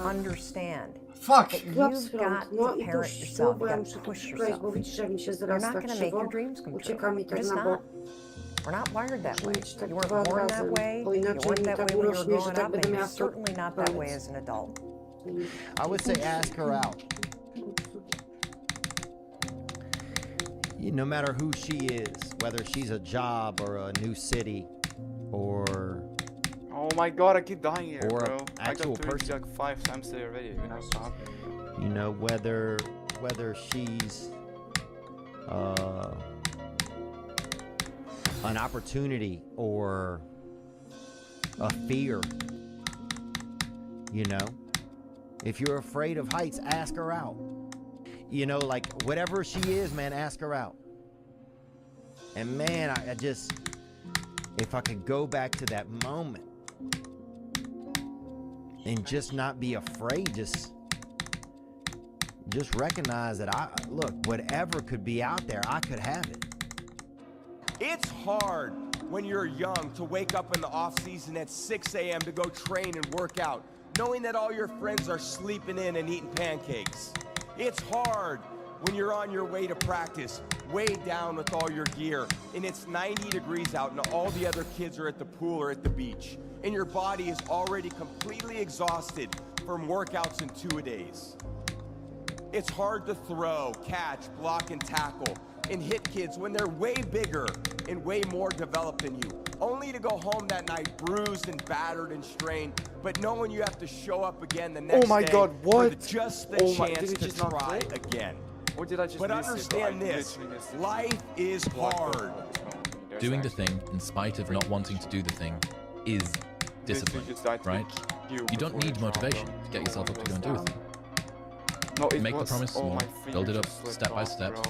understand that you've got to parent yourself, you've got to push yourself. You're not going to make your dreams come true. You're just not. We're not wired that way. You weren't born that way, you weren't that way when you were growing up, and you're certainly not that way as an adult. I would say ask her out. No matter who she is, whether she's a job or a new city or... Oh my god, I keep dying here, or bro. actual I got person. like 5 times today already. You know, stop. Whether she's an opportunity or a fear. If you're afraid of heights, ask her out. Like whatever she is, man, ask her out. And man, I just, if I could go back to that moment and just not be afraid, just recognize that whatever could be out there, I could have it. It's hard when you're young to wake up in the off season at 6 a.m. to go train and work out, knowing that all your friends are sleeping in and eating pancakes. It's hard when you're on your way to practice, weighed down with all your gear, and it's 90 degrees out and all the other kids are at the pool or at the beach, and your body is already completely exhausted from workouts in 2-a-days. It's hard to throw, catch, block, and tackle, and hit kids when they're way bigger and way more developed than you, only to go home that night bruised and battered and strained, but knowing you have to show up again the next day God, what? with just the Oh my- chance did it to just not try play? again. Or did I just But miss it? understand I this, literally missed it. life is hard. Doing the thing in spite of not wanting to do the thing is discipline, right? You don't need motivation to get yourself up to go and do a thing. No, it Make the was- promise oh, small, my build finger it up just slipped step by off, step. bro.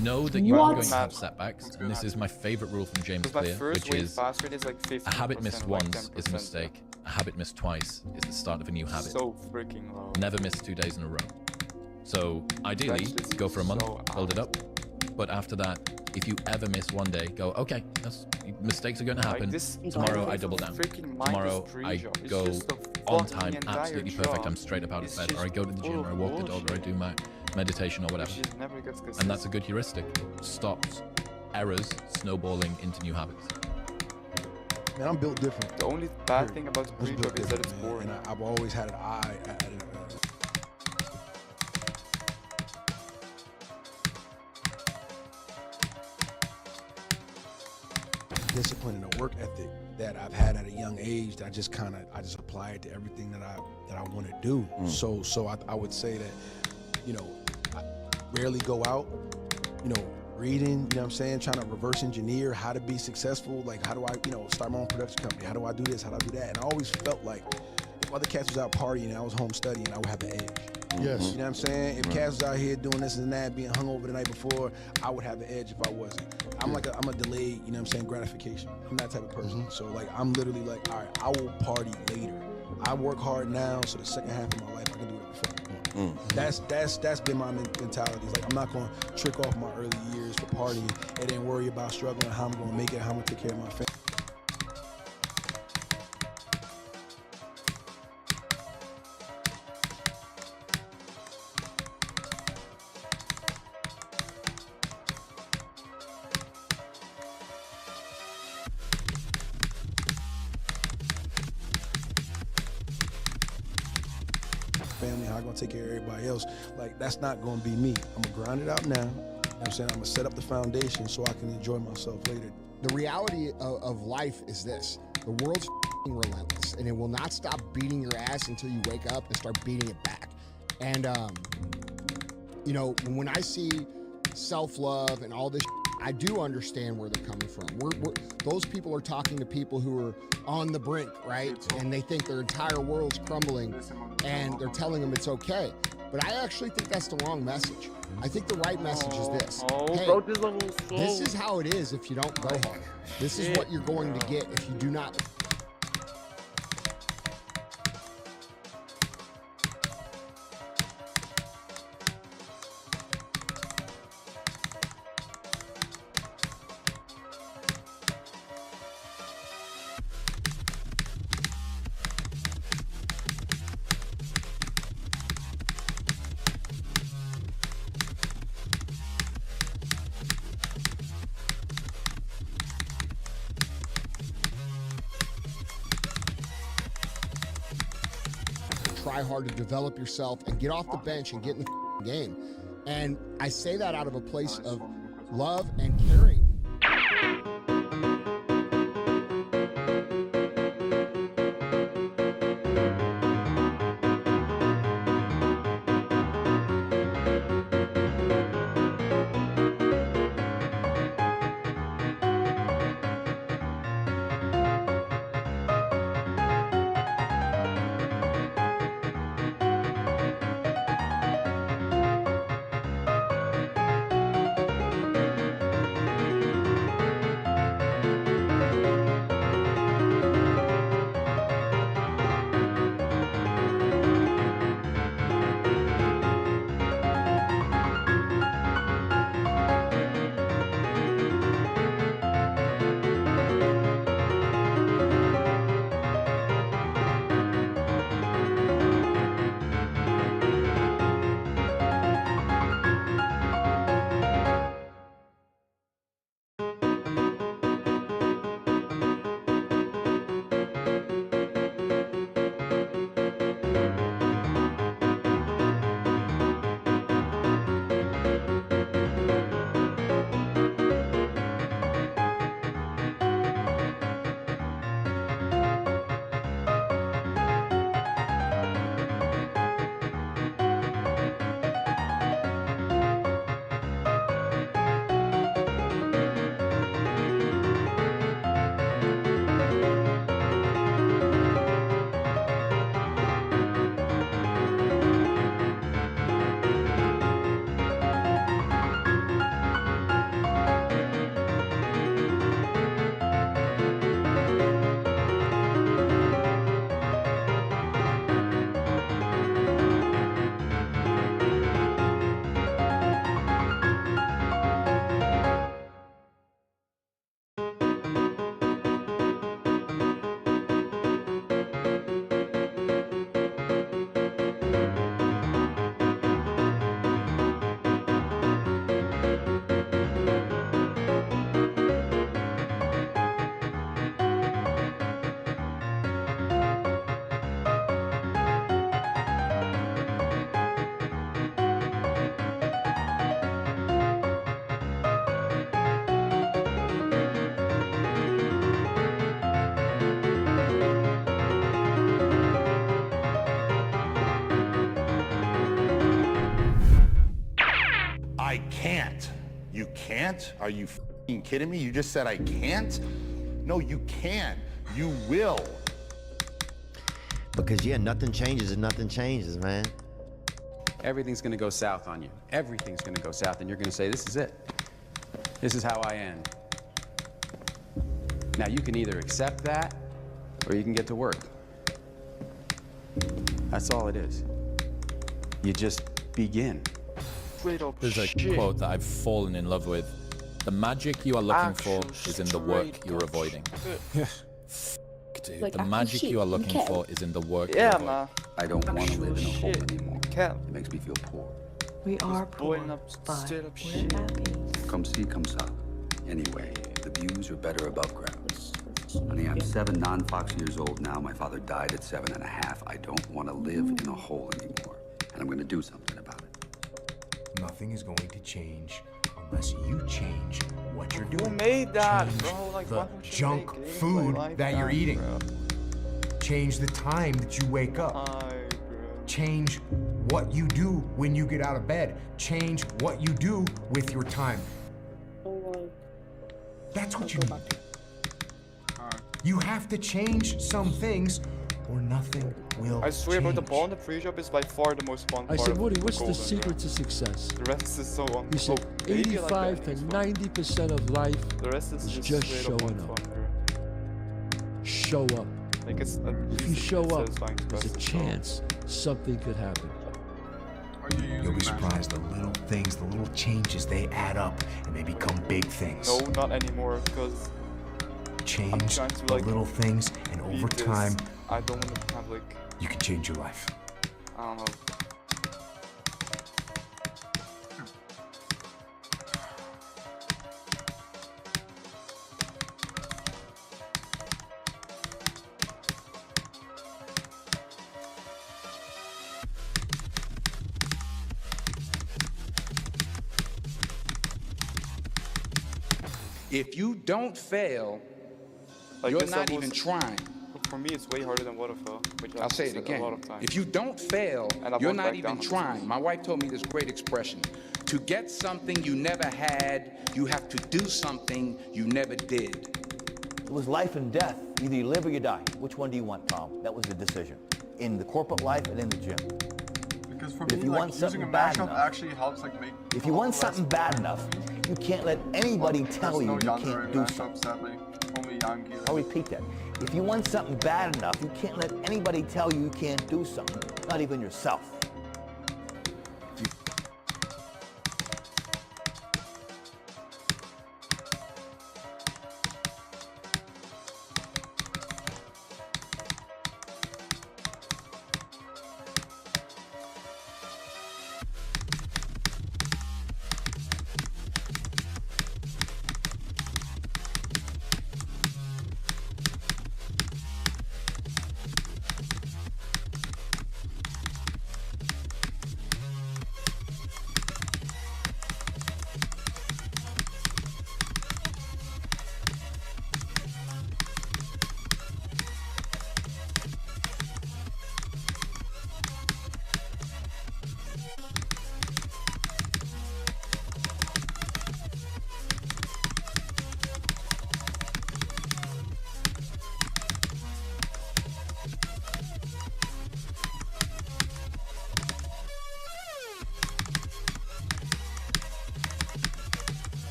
Know that you are What? going to have setbacks, and this is my favorite rule from James Because my Clear, first which weight is pass rate is like 50%, a habit missed like once is a 10%. mistake, a habit missed twice is the start of a new habit. So freaking low. Never miss 2 days in a row. So ideally, That's just go for a month, so build it up. But after that, if you ever miss one day, go, okay, mistakes are going to Like, happen. this Tomorrow life I is double a down. freaking mindless Tomorrow dream I job. It's go just a on fucking time, entire absolutely perfect. job. I'm straight up out of It's bed, or I just go to the gym, full or I of walk the dog, or I bullshit. do my meditation or whatever. Which just never gets And that's a good heuristic. Stops errors snowballing into new habits. Man, I'm built different. The only bad Period. thing about I was dream built job is that it's different, man, boring. and I've always had an eye at discipline and a work ethic that I've had at a young age that I just apply it to everything that I want to do. So I would say that, I rarely go out, reading, you know what I'm saying, trying to reverse engineer how to be successful, like how do I, start my own production company, how do I do this, how do I do that, and I always felt like if other cats was out partying and I was home studying, I would have the edge. Yes. You know what I'm saying? If cats was out here doing this and that, being hungover the night before, I would have the edge if I wasn't. I'm a delayed, you know what I'm saying, gratification. I'm that type of person. So like, I'm literally like, all right, I will party later. I work hard now, so the second half of my life, I can do it before I want. That's been my mentality. It's like, I'm not gonna trick off my early years for partying and then worry about struggling, how I'm gonna make it, how I'm gonna take care of my family. Family, how I'm gonna take care of everybody else. Like, that's not gonna be me. I'm gonna grind it out now. You know what I'm saying? I'm gonna set up the foundation so I can enjoy myself later. The reality of life is this: the world's f***ing relentless, and it will not stop beating your ass until you wake up and start beating it back. And when I see self-love and all this, I do understand where they're coming from. Those people are talking to people who are on the brink, right? And they think their entire world's crumbling, and they're telling them it's okay. But I actually think that's the wrong message. I think the right message is this. Hey, this is how it is if you don't go hard. This is what you're going to get if you do not. Try hard to develop yourself and get off the bench and get in the game. And I say that out of a place of love and caring. I can't. You can't? Are you f***ing kidding me? You just said I can't? No, you can. You will. Because yeah, nothing changes and nothing changes, man. Everything's gonna go south on you. Everything's gonna go south, and you're gonna say, this is it. This is how I end. Now you can either accept that, or you can get to work. That's all it is. You just begin. There's a quote that I've fallen in love with. The magic you are looking for is in the work you're avoiding. Dude, Like, the magic you are looking okay. for is in the work you're avoiding. I don't want to live in a hole anymore. It makes me feel poor. We are poor, but we're happy. Come see, come saw. Anyway, the views are better above ground. Honey, I'm 7 non-Fox years old now. My father died at 7.5. I don't want to live in a hole anymore. And I'm going to do something about it. Nothing is going to change unless you change what you're doing. Who made that, Change bro? Like, the why would you junk make games food like that you're eating. bro? Change the time that you wake up. Change what you do when you get out of bed. Change what you do with your time. Oh my That's what you need. You have to change some things or nothing will I swear, change. but the ball in the free job is by far the most fun I part said, of Woody, what's the golden, secret to success? The rest is so He said, 85 to 90% of life the rest is just straight up showing up. Show up. Like it's If you show up, there's a chance something could happen. You'll be surprised, the little things, the little changes, they add up and they become big things. No, not anymore, because Change trying to, the like, little things, and over this. time, I don't want to have like, you can change your life. I don't know. If you don't fail, Like you're this not level even is- trying. For me, it's way harder than waterfall, which I'll I've say it said again. a lot of times. If you don't fail, And I you're won't not back even down on this trying. My wife told me this great expression. To get something you never had, you have to do something you never did. It was life and death. Either you live or you die. Which one do you want, Tom? That was the decision. In the corporate life and in the gym. Because for If me, you like, want using a something bad mashup enough, actually helps like make. if you want something bad enough, you can't let anybody tell you no you Yandere can't do mashup, something. sadly. Only Yandere. I'll repeat that. If you want something bad enough, you can't let anybody tell you you can't do something, not even yourself.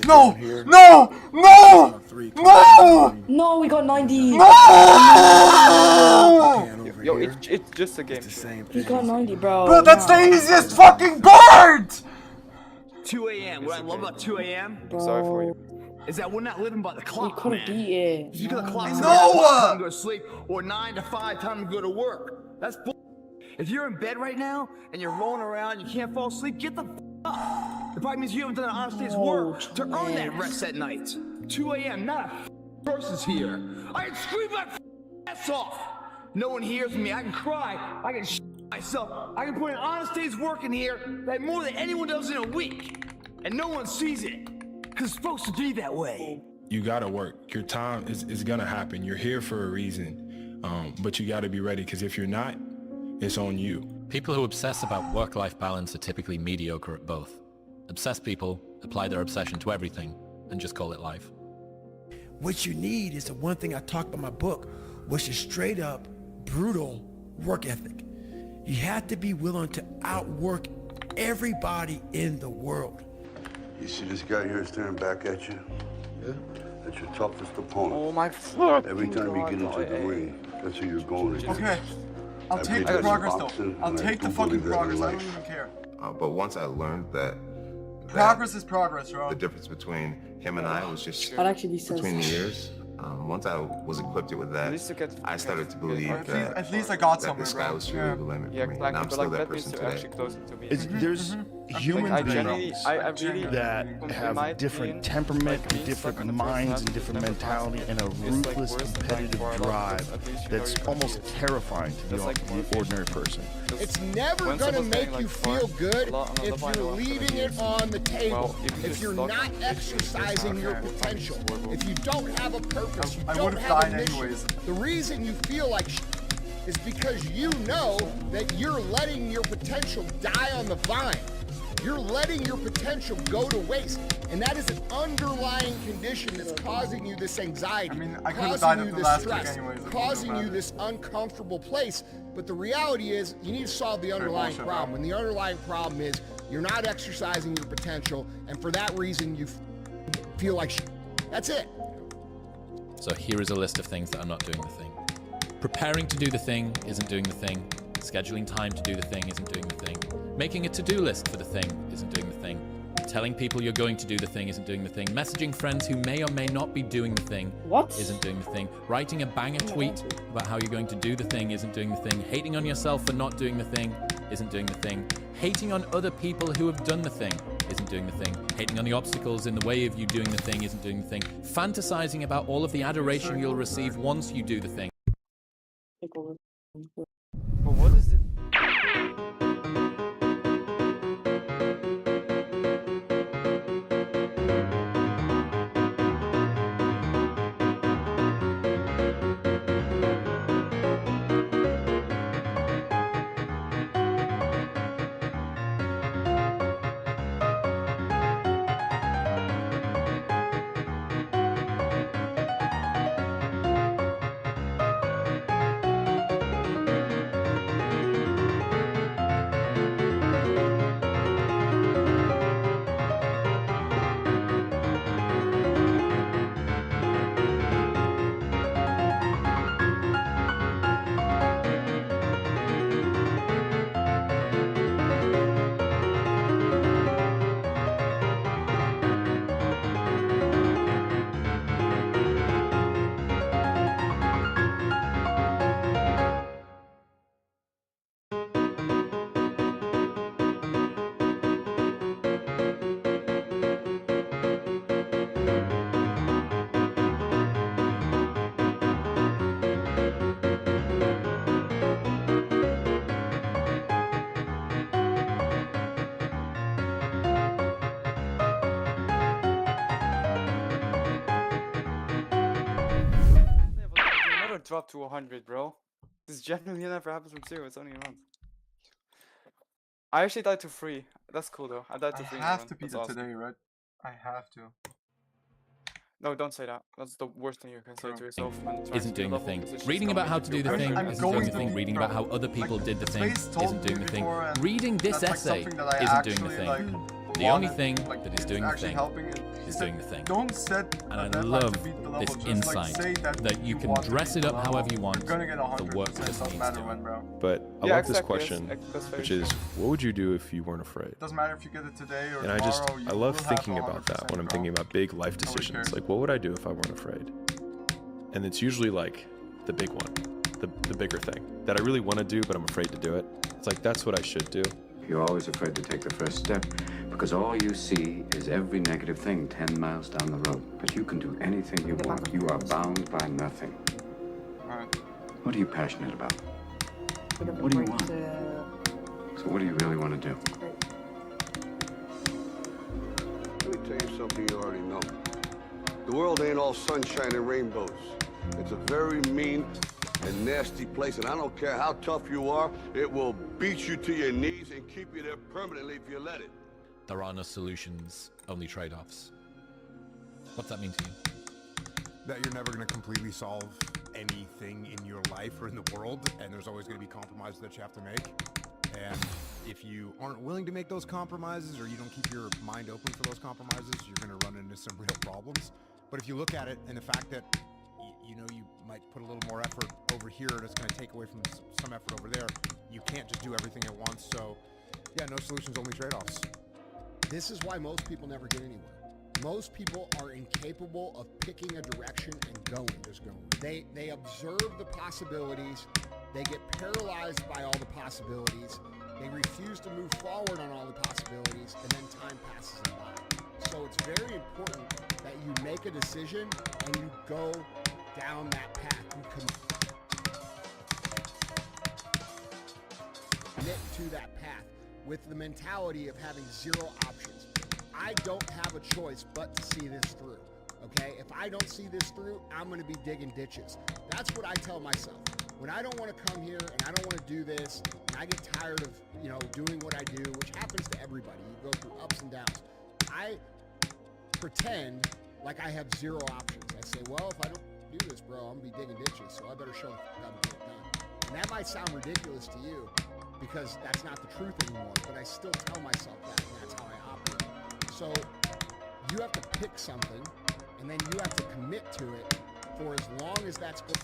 No! No! No! No! No, we got 90. No! Yo, it's just a game. He got 90, bro. Bro, that's the easiest fucking part! 2 a.m. What I love about 2 a.m. Sorry for you. is that we're not living by the clock, couldn't man. beat it. If you got a clock, No! time to go to sleep, or 9 to 5, time to go to work. That's bull. If you're in bed right now and you're rolling around, you can't fall asleep, get the up. It probably means you haven't done an honest day's work to earn that rest at night. 2 a.m. Not a person's here. I can scream my ass off. No one hears me. I can cry. I can myself. I can put an honest day's work in here that more than anyone does in a week, and no one sees it. Cause it's supposed to be that way. You gotta work. Your time is gonna happen. You're here for a reason, but you gotta be ready. Because if you're not, it's on you. People who obsess about work-life balance are typically mediocre at both. Obsessed people apply their obsession to everything and just call it life. What you need is the one thing I talk about in my book, which is straight up brutal work ethic. You have to be willing to outwork everybody in the world. You see this guy here staring back at you? Yeah. That's your toughest opponent. Oh my fucking Every time you get into God, the ring, that's who you're going against. Okay. I'll take the progress though. I'll take the fucking progress. I don't even care. But once I learned that Progress is progress, bro. the difference between him and I was just That actually says between the years. Once I was equipped with that, I started to believe that At least I got that somewhere, the sky bro. was truly the limit Yeah, for me. exactly, And I'm but still like that that means person you're today. actually closer to me. There's human I beings genuinely- I really- that in my have different opinion, temperament, like, being different stuck in the minds, first and half different is never mentality, fun. and a It's, like, ruthless, worse than competitive for a lot of drive us. At least you know that's you're gonna almost see it. terrifying to That's, like, more the ordinary person. It's never When gonna someone's make getting, you like, feel far- good a lot on the if line, you're a lot of leaving it things. on the table. Well, if you If just you're stuck not in it, exercising your okay. potential, if you don't have a purpose, you I don't would've have a died mission. anyways. The reason you feel like is because you know that you're letting your potential die on the vine. You're letting your potential go to waste. And that is an underlying condition that's causing you this anxiety, I mean, I could've died causing at you the this last kick stress, anyways, it causing wouldn't you matter. this uncomfortable place. But the reality is you need to solve the underlying bullshit, problem. And the underlying problem is you're not exercising your potential. And for that reason, you feel like that's it. So here is a list of things that are not doing the thing. Preparing to do the thing isn't doing the thing. Scheduling time to do the thing isn't doing the thing. Making a to-do list for the thing isn't doing the thing. Telling people you're going to do the thing isn't doing the thing. Messaging friends who may or may not be doing the thing isn't doing the thing. Writing a banger tweet about how you're going to do the thing isn't doing the thing. Hating on yourself for not doing the thing isn't doing the thing. Hating on other people who have done the thing isn't doing the thing. Hating on the obstacles in the way of you doing the thing isn't doing the thing. Fantasizing about all of the adoration you'll receive once you do the thing. But what is it? Never drop to 100, bro. This genuinely never happens from 0. It's only a month. I actually died to 3. That's cool though. I died to 3. I have to beat it today, right? I have to. No, don't say that. That's the worst thing you can say to yourself when trying Isn't to doing the level, thing. because it's just Reading gonna about how make to you do the feel thing bad. isn't doing the thing. Reading about how other people did the thing Space told isn't doing me the thing. before, and Reading this that's, like, essay something that I isn't doing the actually, thing. like, The only wanted, thing like, that is doing the actually thing helping is doing the thing. Don't set And I a deadline love to beat the level, this just, insight say that you can want to dress beat it the up level. however you want. You're gonna get The work 100%, just doesn't needs matter doing. when, bro. But I Yeah, love this exactly, question, that's very which is, what would you do if you weren't afraid? Doesn't matter if you get it today or And tomorrow. I love thinking about that when I'm thinking about big life decisions. cares? Like, what would I do if I weren't afraid? And it's usually like the big one, the bigger thing that I really want to do, but I'm afraid to do it. It's like, that's what I should do. You're always afraid to take the first step because all you see is every negative thing 10 miles down the road. But you can do anything you want. You are bound by nothing. What are you passionate about? What do you want? So what do you really want to do? Let me tell you something you already know. The world ain't all sunshine and rainbows. It's a very mean and nasty place, and I don't care how tough you are, it will beat you to your knees and keep you there permanently if you let it. There are no solutions, only trade-offs. What's that mean to you? That you're never going to completely solve anything in your life or in the world, and there's always going to be compromises that you have to make. And if you aren't willing to make those compromises, or you don't keep your mind open for those compromises, you're going to run into some real problems. But if you look at it and the fact that you know you might put a little more effort over here and it's going to take away from some effort over there, you can't just do everything at once. So yeah, no solutions, only trade-offs. This is why most people never get anywhere. Most people are incapable of picking a direction and going. They observe the possibilities. They get paralyzed by all the possibilities. They refuse to move forward on all the possibilities, and then time passes them by. So it's very important that you make a decision and you go down that path. You commit to that path with the mentality of having zero options. I don't have a choice but to see this through, okay? If I don't see this through, I'm gonna be digging ditches. That's what I tell myself. When I don't wanna come here and I don't wanna do this, and I get tired of, doing what I do, which happens to everybody. You go through ups and downs. I pretend like I have zero options. I say, well, if I don't do this, bro, I'm gonna be digging ditches, so I better show the fuck up and get it done. And that might sound ridiculous to you, because that's not the truth anymore, but I still tell myself that, and that's how I operate. So you have to pick something, and then you have to commit to it for as long as that's going.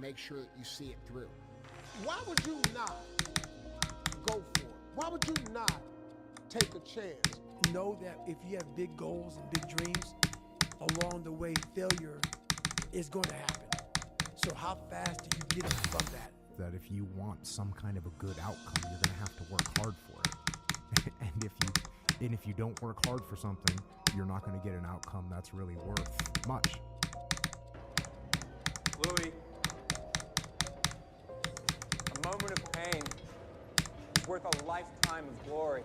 Make sure that you see it through. Why would you not go for it? Why would you not take a chance? Know that if you have big goals and big dreams, along the way, failure is going to happen. So how fast do you get from that? That if you want some kind of a good outcome, you're going to have to work hard for it. and if you don't work hard for something, you're not going to get an outcome that's really worth much. Louis. A moment of pain is worth a lifetime of glory.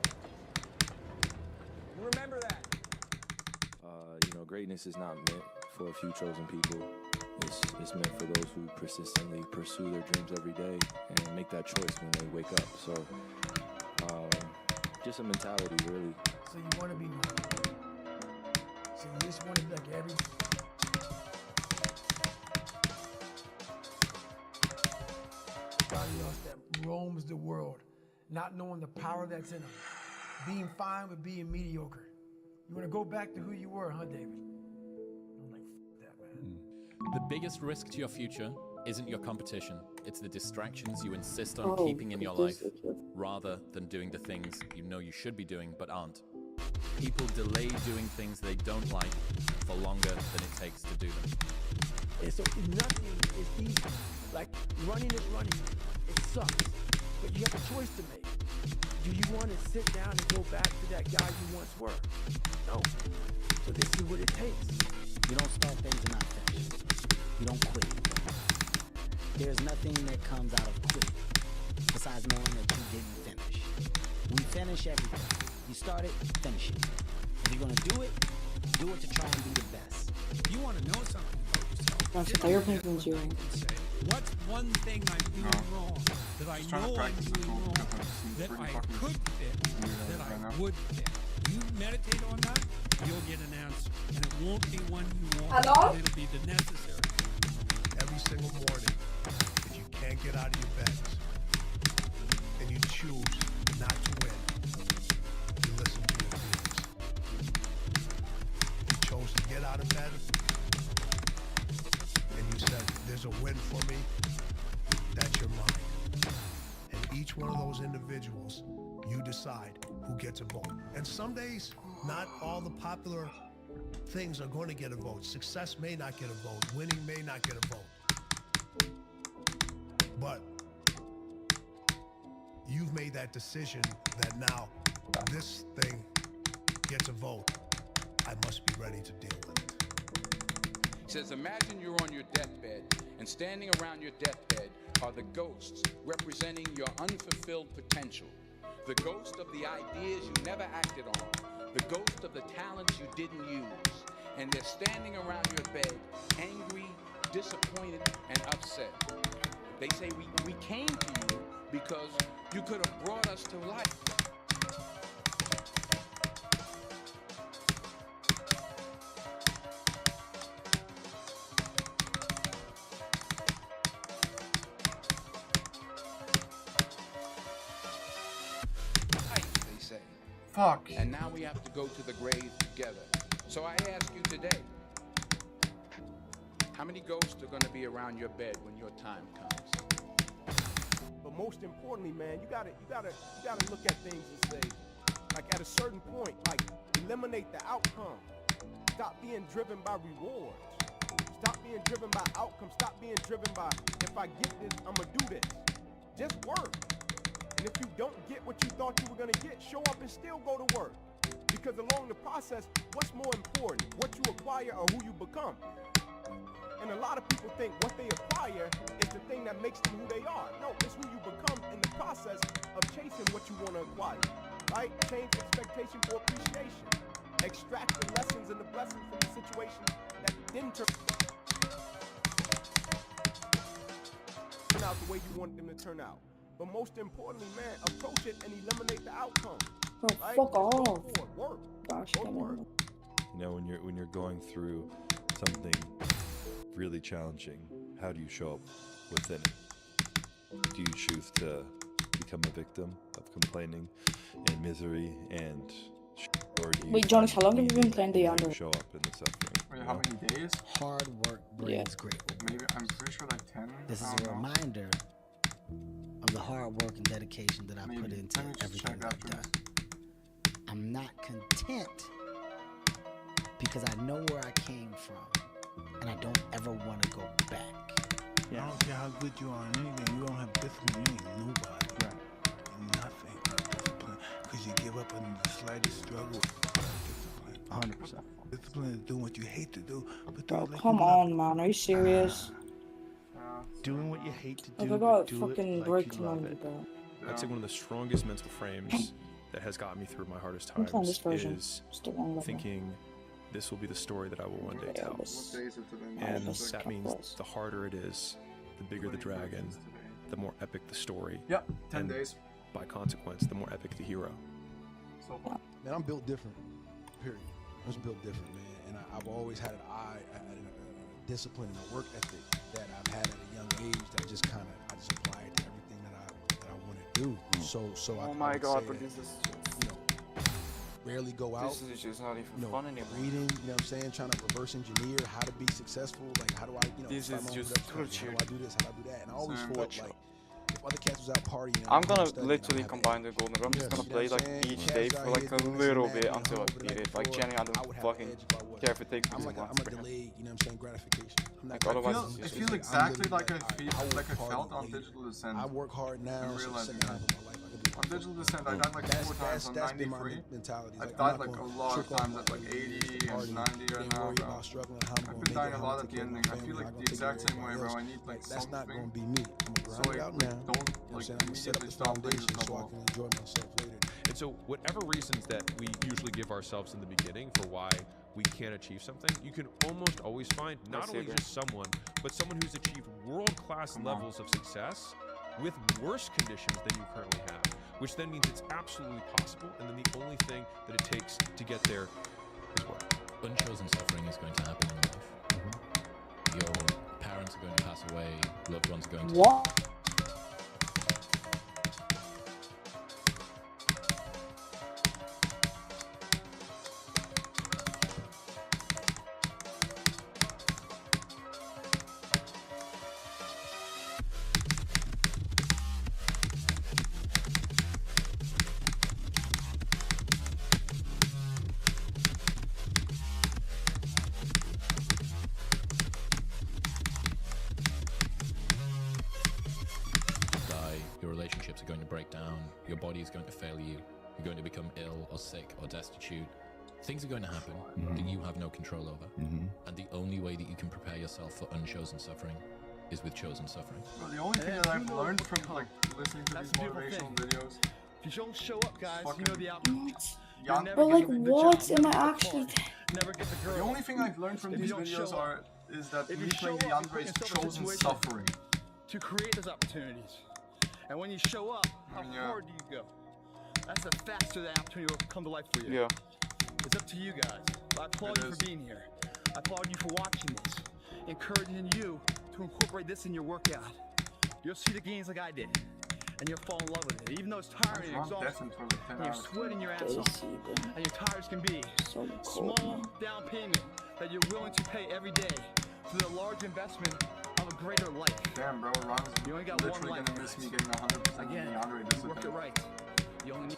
You remember that. Greatness is not meant for a few chosen people. It's meant for those who persistently pursue their dreams every day and make that choice when they wake up. So, just a mentality, really. So you want to be normal. So you just want to be like every. Everybody else that roams the world, not knowing the power that's in them, being fine with being mediocre. You want to go back to who you were, huh, David? I'm like, f that, man. The biggest risk to your future isn't your competition. It's the distractions you insist on keeping in your life, rather than doing the things you know you should be doing but aren't. People delay doing things they don't like for longer than it takes to do them. And so nothing is easy. Like, running is running. It sucks. But you have a choice to make. Do you want to sit down and go back to that guy you once were? No. So this is what it takes. You don't start things and not finish. You don't quit. There's nothing that comes out of quitting besides knowing that you didn't finish. We finish everything. You start it, finish it. If you're going to do it to try and be the best. You want to know something about yourself. What's one thing I'm doing wrong that I know I'm doing wrong that I could fix, that I would fix? You meditate on that, you'll get an answer. And it won't be one you want, but it'll be the necessary. Every single morning, if you can't get out of your beds and you choose not to win, you listen to your feelings. If you chose to get out of bed and you said, there's a win for me, that's your mind. And each one of those individuals, you decide who gets a vote. And some days, not all the popular things are going to get a vote. Success may not get a vote. Winning may not get a vote. But you've made that decision that now this thing gets a vote. I must be ready to deal with it. He says, imagine you're on your deathbed, and standing around your deathbed are the ghosts representing your unfulfilled potential. The ghost of the ideas you never acted on. The ghost of the talents you didn't use. And they're standing around your bed, angry, disappointed, and upset. They say, we came to you because you could have brought us to life. Fuck. And now we have to go to the grave together. So I ask you today, How many ghosts are going to be around your bed when your time comes? But most importantly, man, you gotta look at things and say, like at a certain point, like eliminate the outcome. Stop being driven by rewards. Stop being driven by outcomes. Stop being driven by, if I get this, I'ma do this. Just work. And if you don't get what you thought you were gonna get, show up and still go to work. Because along the process, what's more important? What you acquire or who you become? And a lot of people think what they acquire is the thing that makes them who they are. No, it's who you become in the process of chasing what you want to acquire. Right? Change expectation for appreciation. Extract the lessons and the blessings from the situation that didn't turn out the way you wanted them to turn out. But most importantly, man, approach it and eliminate the outcome. Bro, right? fuck off. Work. Gosh, Go to work. You know, when you're going through something really challenging, how do you show up within it? Do you choose to become a victim of complaining and misery and or do you Wait, Jonas, how long have you been playing the Yandere? show up in the suffering? Wait, how many days? Hard work brings great reward. Maybe I'm pretty sure like 10. This is I a don't know. reminder of the hard work and dedication that I put into everything I've done. I'm not content because I know where I came from and I don't ever want to go back. I don't care how good you are in anything, you don't have discipline, you ain't nobody. Right. Nothing but discipline. Because you give up under the slightest struggle without discipline. 100%. Discipline is doing what you hate to do, but do Bro, it like come you love on, man. Are you serious? doing what you hate to I do, got but do fucking like you breaking love on me, it. bro. I'd say one of the strongest mental frames that has gotten me through my hardest I'm playing this times version. is Still wrong level. thinking this will be the story that I will one day tell. What day is it today? And Just that means the harder it is, the bigger the dragon, the more epic the story. Yeah, 10 and days. by consequence, the more epic the hero. So far. Man, I'm built different, period. I'm just built different, man. And I've always had an eye, a discipline and a work ethic that I've had at a young age that just kind of, I just apply it to everything that I want to do. So Oh I my would god, say but that, this is you know, rarely go out. this is just not even you know, fun anymore. reading, you know what I'm saying, trying to reverse engineer how to be successful, like how do I, you know, This start is my own just production company? torture. How do I do this, how do I do that? And I always Same. thought like, if other cats was out partying, I'm home gonna studying, literally I'm combine the golden. I'm just Yes. gonna You know play what I'm like saying? each Cats day out for here like a doing this and little that, bit being until I humble beat like it. Like before, Jenny, I I don't would have fucking an edge if I was. care if it takes me I'm 2 like months. I'm a delayed, you know what I'm saying, gratification. I'm Like, not otherwise gratified. it's I feel Like, exactly I'm like I literally feel like I work felt hard on and Digital Descent. I work hard now, In so real life, second yeah. half of my life I could do On Digital Descent, I died like 4 times on that's been my 93. mentality. I've Like, died I'm like not a gonna lot of trick times off at like my 80 party, and 90 right ain't now, worried bro. about struggling, how I'm I've gonna been make dying it, a how lot I'm at the gonna ending. take I care feel of my like family, the how I'm exact gonna take same care way, of bro. I everybody need like else. That's not something. gonna be me. I'm gonna So grind it I out now. don't You know what I'm like saying? I'm gonna set up immediately the stop playing foundation this so I level. can enjoy myself later. And so, whatever reasons that we usually give ourselves in the beginning for why we can't achieve something, you can almost always find not only just someone, but someone who's achieved world-class levels of success with worse conditions than you currently have, which then means it's absolutely possible, and then the only thing that it takes to get there is work. Unchosen suffering is going to happen in life. Your parents are going to pass away, loved ones are going to... What? Your relationships are going to break down, your body is going to fail you, you're going to become ill or sick or destitute. Things are going to happen that you have no control over. And the only way that you can prepare yourself for unchosen suffering is with chosen suffering. Well, the only thing that I've learned from like listening to these motivational videos. If you don't show up, guys, you know the outcome. Young. But like, what am I actually? Never get the girl. The only thing I've learned from If these you don't show videos up, is that if me you show playing up, Yandere you is put yourself in a chosen situation suffering. to create those opportunities. And when you show up, how hard do you go? That's the faster that opportunity will come to life for you. Yeah. It's up to you guys. I applaud you for being here. I applaud you for watching this, encouraging you to incorporate this in your workout. You'll see the gains like I did, and you'll fall in love with it. Even though it's tiring and exhausting, and you're sweating your ass off, and you're tired as can be. Small down payment that you're willing to pay every day for the large investment of a greater life. Damn, bro, Ron's You only got one literally life. gonna miss me getting 100% Again, Yandere you work it discipline. right. You only need.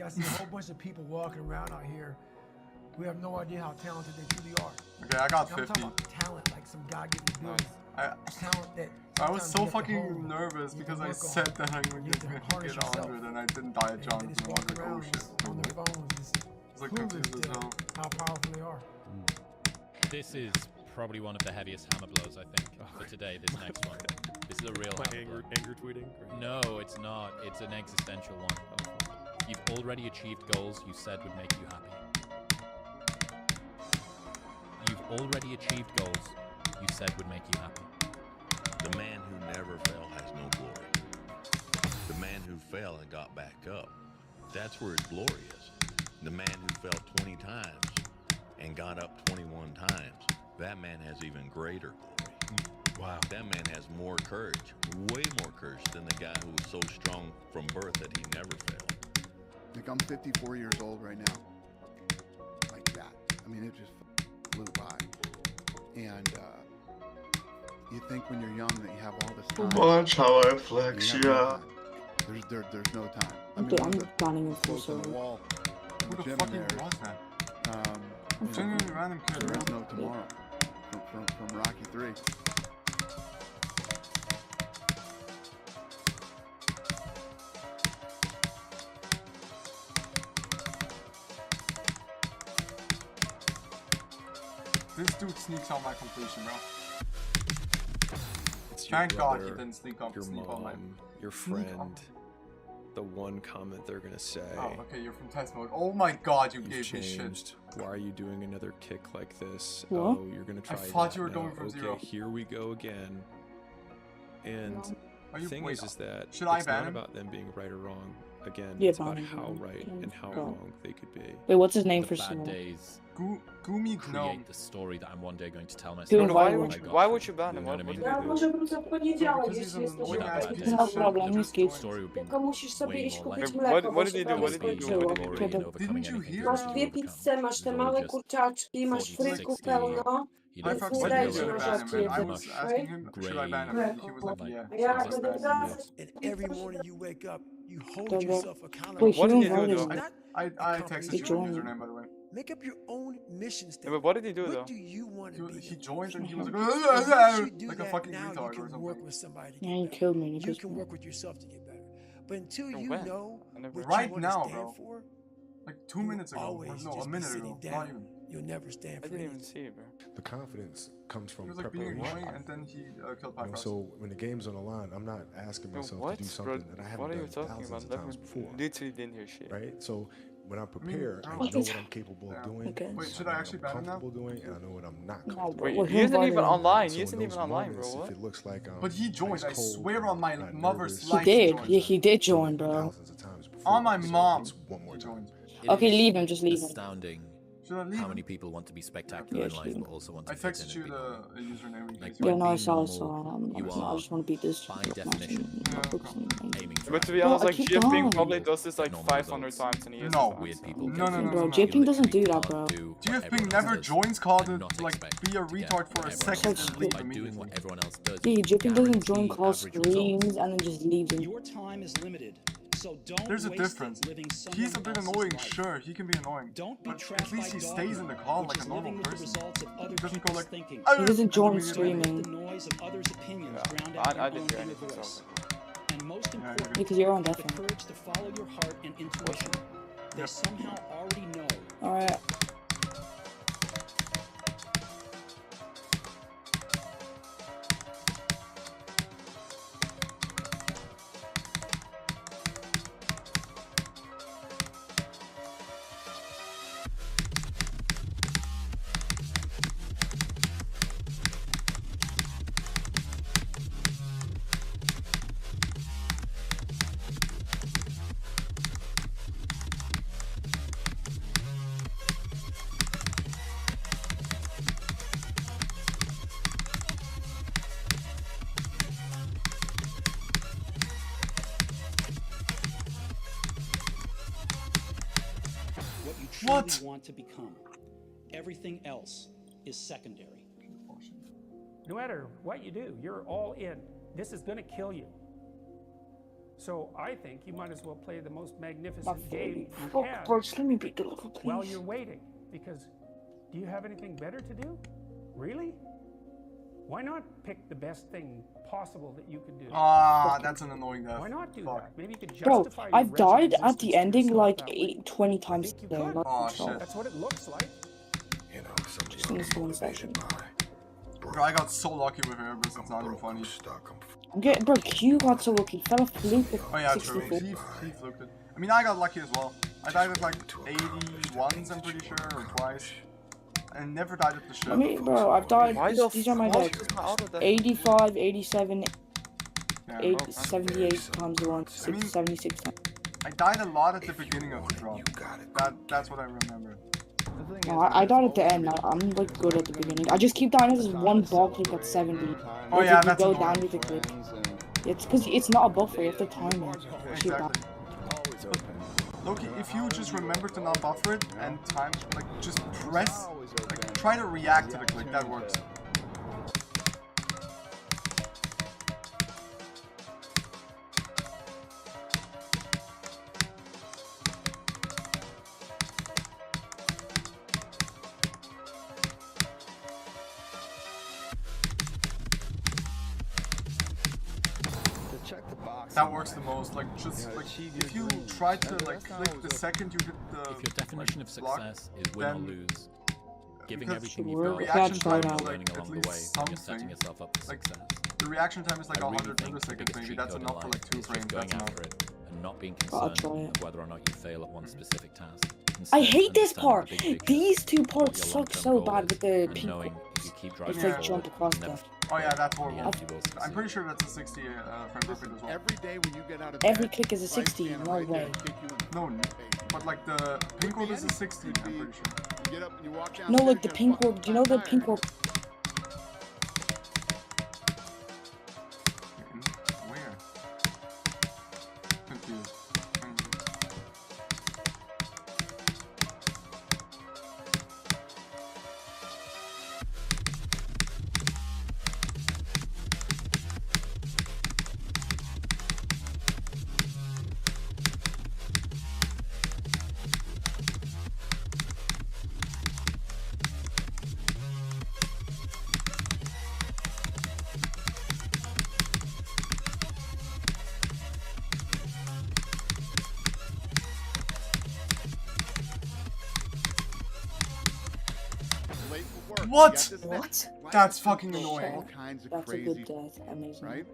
I see a whole bunch of people walking around out here. We have no idea how talented they truly are. Okay, I got And I'm 50. talking about talent, like some God-given ability. Talent that I was sometimes so you have to fucking hone, nervous you because can I work said on. that I would You get have to harness 100 and I didn't die at John. And just walk Like, oh around shit. on their phones, just It's like clueless confused as to hell. how powerful they are. This is probably one of the heaviest hammer blows, I think, for today, this next one. This is a real hammer blow. Anger tweeting? No, it's not. It's an existential one. You've already achieved goals you said would make you happy. You've already achieved goals you said would make you happy. The man who never fell has no glory. The man who fell and got back up, that's where his glory is. The man who fell 20 times and got up 21 times, that man has even greater glory. Wow. That man has more courage, way more courage than the guy who was so strong from birth that he never failed. Like, I'm 54 years old right now. Like that. I mean, it just flew by. And you think when you're young that you have all this time. Watch how I flex, You have no yeah. time. There's no time. I I'm mean, one of I'm the planning a full quotes on the circle. wall in Who the the gym fuck there even was is, that? Genuinely random kid, there is bro. no tomorrow. From Rocky 3. This dude sneaks on my completion, bro. It's your Thank God he brother, didn't sneak on my. your Sneak friend. on. The one comment they're gonna say. Oh, okay, you're from test mode. Oh my God, you "You've gave me shit. changed. Why are you doing another kick like this? What? Oh, you're gonna try. I thought that you were now. going from okay, zero. here we go again. And Are the you- thing wait, is that should I it's ban not him? about them being right or wrong. Again, Yeah, it's about ban him, how ban him. right Yeah, and how go. wrong they could be. Wait, what's his name The for bad sure? days Gumi create no. the story that I'm one day going to tell myself. Doing Why viral. would you? Why would you ban him? You know what I mean? Ja, może bym to w poniedziałek, Because he's jeśli an jesteś annoying ass piece No of shit. problem, that nie just skip. joined. Story would be Tylko musisz sobie way iść more kupić likely. mleko, bo What did się he do? prawie What did he do? skończyło. What did he do? Kiedy? overcoming Didn't you anything hear? that Masz you dwie overcome. pizze, masz te It was małe just kurczaczki, masz 40, fryków 60, pełno. you I know, fucking nie said daj you się should na have banned him, and I żarcie. was asking him, should I ban him? And he was like, yeah. Ja So I just będę banned him. wracać. And every morning you wake up, you hold Dobra. yourself accountable. Wait, What he did he do, invited though? me. Not I texted you joined. the username, by the way. make up your own mission Yeah, statement. but what did he do though? What do you want to be? He joined and he was like, And once you do like a that, fucking now retard you or can something. work with somebody to Yeah, get he better. killed me. He You pissed can me work off. with yourself to get better. But until And you when? know I never- what Right you want now, to stand bro. for, Like 2 you'll minutes ago. always No, a just be minute sitting ago. Not down. even. You'll never stand I for didn't even anything. see it, bro. The confidence comes He from was like being preparation. annoying and then he killed You know, Pythos. so when the game's on the line, I'm not asking Yo, myself what, to do bro? something that I haven't What are you done talking thousands about? of times before. Literally didn't hear shit. Right? So when I prepare, I What know is- what I'm capable of Yeah. doing. Okay. Wait, should I I know actually what I'm ban him now? comfortable doing, and I know what I'm not No, comfortable bro. Wait, Well, he isn't invited even him. online. So He in isn't those even online, bro. moments, What? if it looks like But he joined, ice I cold swear on my and I'm mother's nervous, He life. did. joined. Yeah, he did join, bro. thousands of times before. On my So mom. it's one more He time. joined. It Okay, is leave him. Just leave him. astounding Should I leave how him? many people want to be spectacular Yes, in life, leave him. but also want to I fit in texted and you be the normal. username in Like, case Yeah, by no, I being saw. normal, you I are just want to beat this. by match definition and aiming for But to be Bro, honest, I like keep GFPing going. probably does this like Normal 500 results. times in a year. No. sometimes, weird so. people. No, no, no, Bro, no, no. JPing doesn't do literally that, can't bro. do what GFPing everyone never else joins does called and to not like expect be a to get retard for what a everyone second else and does. leave By doing immediately. what everyone else does, Yeah, you JPing doesn't join guarantee call average results. streams and then just leaves him. Your time is limited, so don't There's a waste difference. it living someone He's a bit else's annoying, life. sure, he can be annoying. Don't be But trapped at least by he stays in the dogma, call which like a is normal living with the person. results of other He doesn't go people's like, thinking. He doesn't join Don't let streaming. the noise of others' opinions Yeah, drown out I your didn't hear own inner anything, voice. so. And most Yeah, important, Because you're on have the definitely. courage to follow your heart and intuition. They somehow already know. Alright. What? want to become. Everything else is secondary. No matter what you do, you're all in. This is going to kill you. So I think you might as well play the most magnificent game you Fuck, can bro, just let me beat the level, please. while you're waiting. Because do you have anything better to do? Really? Why not pick the best thing possible that you could do? Ah, that's an annoying death. Why not do that? Maybe you could Bro, justify your I've died wretched at the existence to ending yourself like that way. 20 times You today. could. Not Oh, control. shit. That's what it looks like. You know, some Just in this one session. Bro, I got so lucky with Airbus, it's not even funny. I'm getting, bro, Q got so lucky. Fell off fluke with Oh yeah, true. 64. He fluked it. I mean, I got lucky as well. I died at like 81s, I'm pretty sure, or twice. I never died at the ship. I mean, bro, I've died. Why These are my fuck deaths. is my auto death? 85, 87, Yeah, 78 times 1, I mean, 76 times. I died a lot at the beginning of the drop. That's what I remember. No, I died at the end. I'm like good at the beginning. I just keep dying. There's one ball click at 70. Oh Like, yeah, if you that's go annoying. down with the click. It's because it's not a buffer. You have to time it. Keep Exactly. Loki, if you just remember to not buffer it and time, like just press, like try to react to the click, that works. That works the most. Like just like if you try to like click the second you hit the If your definition of block, success is win or then- lose, giving because everything the you've got, reaction time and is learning like at along the way, least and you're setting something. yourself up for Like success. the reaction time is like I really 100 think the milliseconds biggest maybe. cheat That's code in enough for life like 2 is frames. just going That's enough. after it and not being I'll concerned try it. of whether or not you fail at one specific task. I Instead, hate this understanding part. the big picture, These two what parts your suck long-term so goal bad is, with the and people. knowing if you keep driving If they forward, jump across never- stuff. Oh yeah, that's in the horrible. end, you will I'm succeed. pretty sure that's a 60 frame perfect as well. Every day when you get out of Every bed, click is a life 60. standing No right there way. to kick you in the No, face. but like the pin code is a 60, I'm pretty sure. You get up and you walk down. No, like the pink orb. Do you know the pink orb? Where? Confused. Late for work. What? You got this What? next. Life That's is fucking full of annoying. All kinds of That's a crazy, good death. Amazing. right?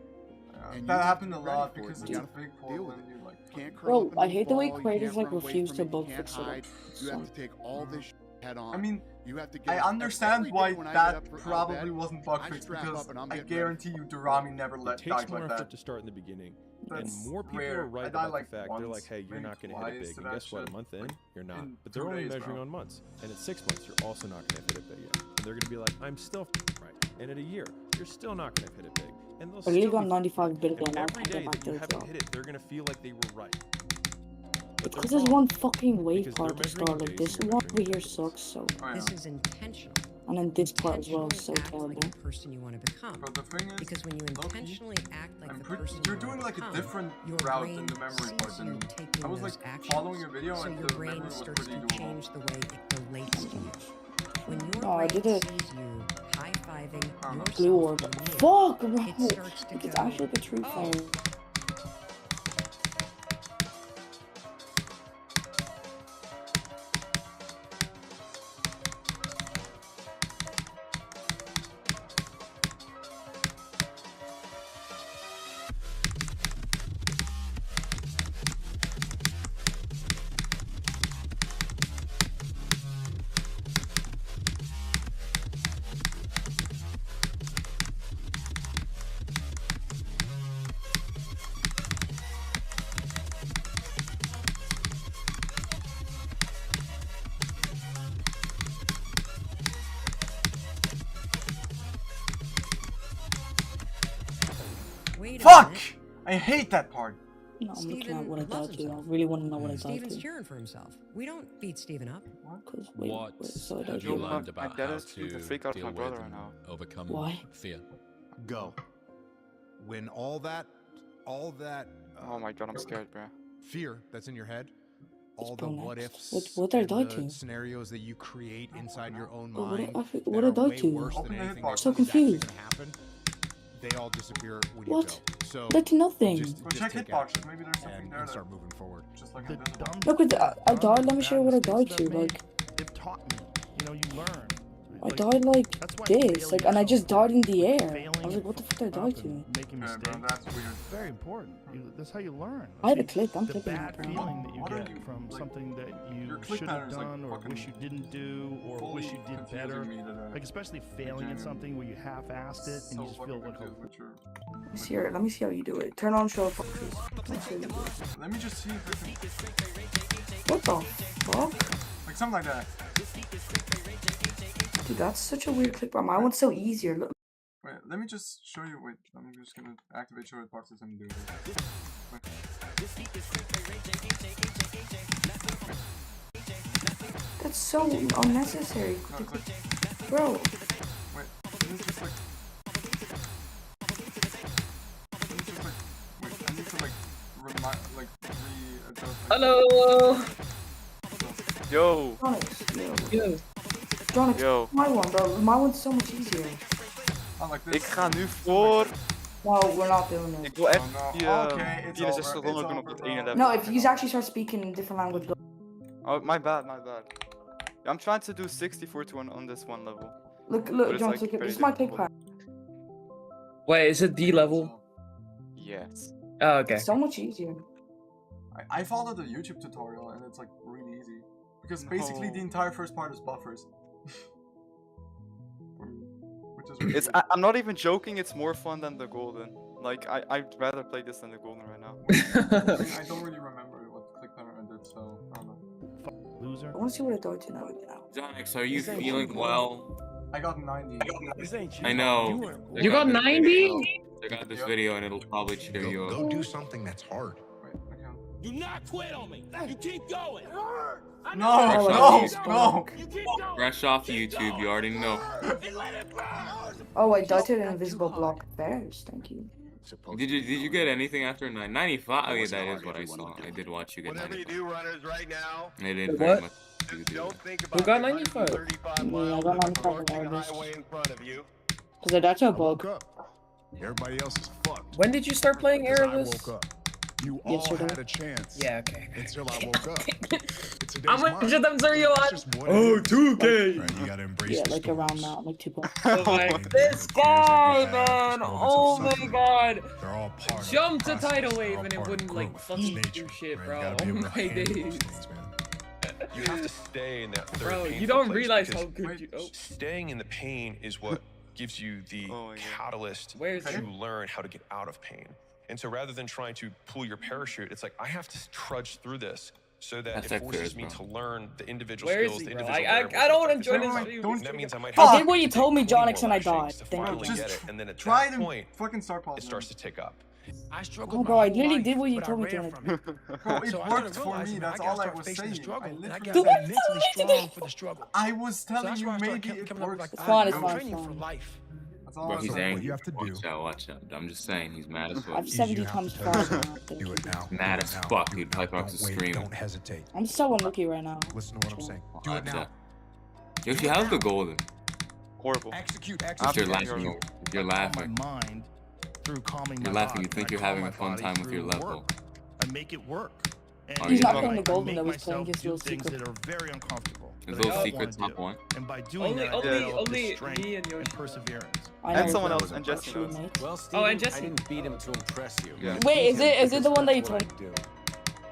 And you That have happened to a be ready lot for it. because You it's a gotta big deal port with and it. you like Can't curl Bro, up in I the hate the way ball, you creators can't like run away refuse from to it, you bug can't fix it. hide. You have to take all this head on. I mean, you have to get I up understand every day why when I get that up out of probably bed, wasn't bug I fixed strap because up and I'm I getting ready guarantee you Durami never It let takes died more like effort that. to start in the beginning. That's and more people rare. are right I about died like the fact. They're like, once, hey, you're maybe not going to hit it twice big. to And that guess what? shit A month in, you're not. in But they're 2 only days, measuring bro. on months. And at 6 months, you're also not going to hit it big yet. And they're going to be like, I'm still right. And at a year, you're still not going to hit it big. And they'll I really still got be 95 billion. and I every can't day get back that to you the haven't top. hit it, they're going to feel like they were right. It's But because they're there's wrong. one fucking wave Because part they're to start. measuring Like days this and you're one measuring over here decades. sucks so. This is intentional. And then this part as well is so Intentionally act terrible. like the person you want to become. But the thing is, Because when you intentionally act like the person you're you doing want like to a become, different your route brain in the memory sees part than you me. taking I was those like actions, following your video so and your the brain memory was starts pretty to doable. change the way it relates to you. When your No, I brain did it. sees you high-fiving yourself Blue orb. in the mirror, Fuck, bro. it starts to Like, it's go, actually like a true "Oh, thing. wait a Fuck! minute. I hate that part. No, I'm looking at what I loves died to. I himself. really want to know what I died Steven's to. cheering for himself. We don't beat Steven up. What so I have died you to. learned about dad how is to the freak out of deal my with brother and right now. overcome Why? fear? Go. When all that Oh my god, I'm scared, bro. fear that's in your head, all the go what next. ifs, What did I die and the to? scenarios that you create inside your own But mind what that did are I way do? worse than anything that's So actually confused. gonna happen, they all disappear when What? you go. So Did nothing. just check take hitboxes. action Maybe there's something there and that- start moving forward. Just like The invisible. dumb Look at I died. Let me show you what I died to. Like They've taught me. You know, you learn. I died like That's why this. Like, and I just died in the air. failing I was like, what the fuck did I die to? making mistakes. that's weird. It's very important. That's how you learn. I have a See, clip. I'm the clipping bad it. feeling that you What are get you, from like, something that your you click should have pattern's, like, done or fucking wish you didn't do or fully wish you did confusing better. me today. Like especially failing in something where you half-assed it and you just feel like a Let me see how you do it. Turn on show foxes. Let me just see if I can... What the fuck? Like something like that. Dude, that's such a weird clip. My one's so easier. Look. Wait, let me just show you. Wait, I'm just gonna activate show hitboxes and do this. Wait. That's so unnecessary. Bro. Wait, let me just like... Wait, I need to like... readjust... Hello! Yo! Yo. Jonix, Yo. my one, bro. My one's so much easier. Ik ga nu voor... No, we're not doing it. Ik wil echt die Okay, it's 64 over, ronde it's doen op over, het bro. ene level. No, if you actually start speaking in a different language, go. Oh, my bad. I'm trying to do 64 to on this one level. Look, But Jonix, it's, like, look at very this is my click difficult. pad. Wait, is it D level? Yes. Oh, okay. It's so much easier. I followed the YouTube tutorial and it's like really easy. Because basically the entire first part is buffers. Which is really It's good. I'm not even joking. It's more fun than the golden. Like I'd rather play this than the golden right now. I don't really remember what click pattern I did, so I don't know. Loser. I want to see what I died to now. Jonix, are you feeling well? I got 90. I know. You got 90? Check out this video and it'll probably cheer you up. Go do something that's hard. Do not quit on me. You keep going. No. Fresh off YouTube, you already know. Oh, I died to an invisible block first. Thank you. Did you get anything after 95? Oh yeah, that is what I saw. I did watch you get 95. do, runners, right now. I did What? very much. Do Who got 95? Yeah, I got 95 hours. in front of you. Because I died to a bug. Everybody else is fucked. When did you start playing Because I Erebus? woke up. You all Yesterday. had a chance. Yeah, okay. Until I woke up. It's a How much of them are you on? Oh, 2K! Right, you gotta embrace Yeah, the like storms. around that, like 2 points. Oh my, this guy, man! Oh my god! They're all part of Jump the to process. tidal They're wave all and it part of wouldn't like growth. fucking It's nature, do shit, right? bro. You gotta Oh be able to my handle those days. things, man. You have to stay in that third Bro, you painful don't place realize because how good you. Oh. staying in the pain is what gives you the catalyst Where's to it? learn how to get out of pain. And so rather than trying to pull your parachute, it's like I have to trudge through this so that That's it forces fair, me bro. to learn the individual Where is skills, he, the bro? individual I variables don't want to that join affect his your stream. life. And that means I might I have did what you told me, 20 Jonix, more and I lashings died. to Thank finally you. get it. And then at Try that to point, fucking start pausing. it starts to tick up. I struggled Oh, bro, I literally did what you told me to. Bro, it So I worked started for realizing me. that I That's gotta all I start was facing the saying. struggle, I and I literally gotta said be mentally strong for the struggle. I was telling that's you why I started maybe it coming up with works. like, fine, I'm it's fine, training it's for fine. life. That's all Bro, I he's was angry. What you have to do. Watch out. I'm just saying, he's mad as fuck. I'm 70 times faster now. Do it now. Mad Do as it now. fuck, Do dude. it now. Pipe Rocks is Don't wait. screaming. Don't hesitate. I'm so unlucky right now. Listen to what I'm saying. Do it now. Yoshi, how's the golden? Horrible. Execute. If you're laughing, if you're laughing. My mind through calming You're my laughing. body. You think I you're calm having my a fun body time with your through level. work. I make it work. And Oh, He's yeah. not playing the golden, make though. He's playing myself his do little things secret. that are very uncomfortable. His that I little don't secret wanna top do. one. And by doing Only, that, I only, develop the only strength me and Yoshi. and perseverance. I And know someone that else, and Jesse true, knows. mate. Well, Steven, and Jesse. I didn't beat him to impress you. Yeah. Wait, is it the one that you That's told? what I do.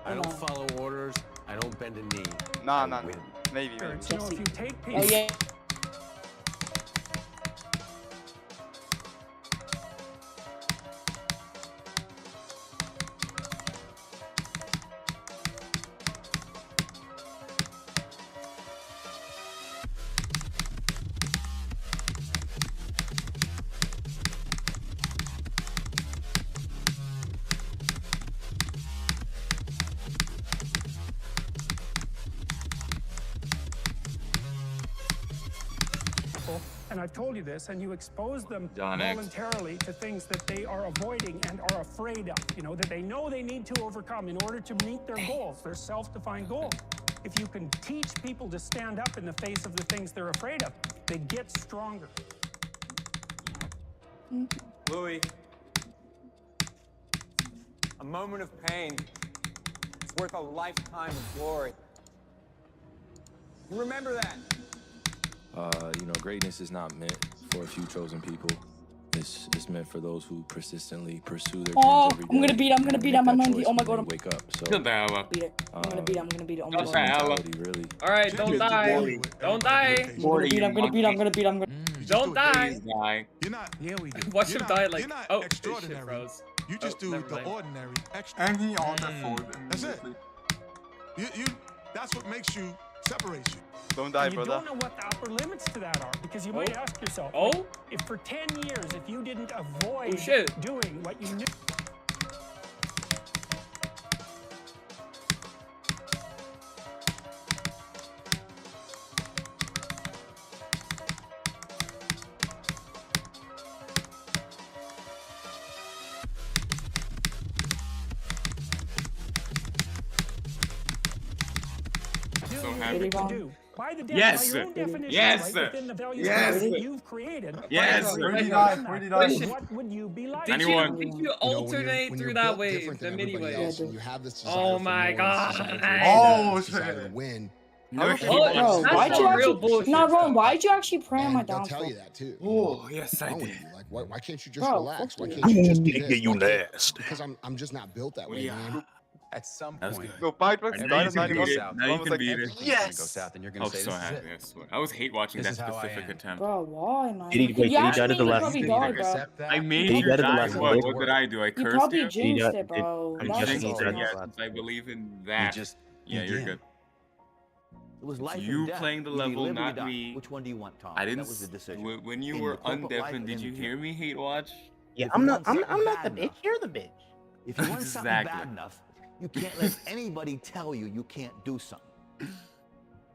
I know. don't follow orders. I don't bend a knee. Nah, I nah, win. maybe. You know, if you take Oh people. yeah. and I've told you this, and you expose them John X. voluntarily to things that they are avoiding and are afraid of, you know, that they know they need to overcome in order to meet their goals, their self-defined goals. If you can teach people to stand up in the face of the things they're afraid of, they get stronger. Louis, a moment of pain is worth a lifetime of glory. You remember that? You know, greatness is not meant for a few chosen people. It's meant for those who persistently pursue their dreams every day. I'm gonna beat him. I'm 90. Oh my god. Wake up. So Good dialogue. Beat it. I'm gonna beat it. Oh my god. mentality, really. All right, don't die. Don't die. I'm gonna beat him. Don't die. You're not. Yeah, we do. Watch him die like. You're not Oh, extraordinary. shit froze. You just do never the mind. ordinary. And he altered forward That's it. immediately. You. That's what makes you separates you. Don't die, And you brother. don't know what the upper limits to that are, because you might ask yourself, Oh? if for 10 years, if you didn't avoid Oh, shit. doing what you knew. So you happy. can do. By the Yes, by your own sir. definition, Yes, right, sir. within the values Yes, that sir. you've created. Yes, sir. Where did he die? What would you be like? Did Anyone. you alternate through that wave, the mini wave? You have this desire Oh for my more, god. this desire for Oh, this desire to shit. win. No, Okay. he Bro, wants- that's Why'd you some real actually? bullshit. Nah, Ron, why'd you actually pray on my And they'll tell downfall? you that too. Oh, yes, I Wrong with did. you? Like, why can't you just Bro, relax? fuck Why you. can't you just do this? Nigga, you Why can't- nasty. Because I'm just not built that way, Yeah. man. At some That's point, good. Go fight back. Now Died you at can 91. beat it. Now you One was can like, beat it. everything's gonna go south, and you're I gonna was say, so "This is happy. it." I swear. I was hate watching This that is how I specific am. attempt. Bro, why, man? Did he- wait, You did he actually die to the made me left? probably You die, either bro. accept that I or made Did he you die to the die. last What? one? What did I do? I You cursed probably you? jinxed Did- it, bro. I'm That's just- Jinxed all. it, Yes. yes, I believe in that. just Yeah, you're begin. good. It was life You and death. playing the Either you level, live or you not die. me. Which one do you want, Tom? I didn't. That was the decision. When you In were your corporate life undeafened, and did in you the hear gym. me hate watch? Yeah, If I'm you not. want something I'm not the bad bitch. enough- You're the bitch. If you want something Exactly. bad enough, you can't let anybody tell you can't do something.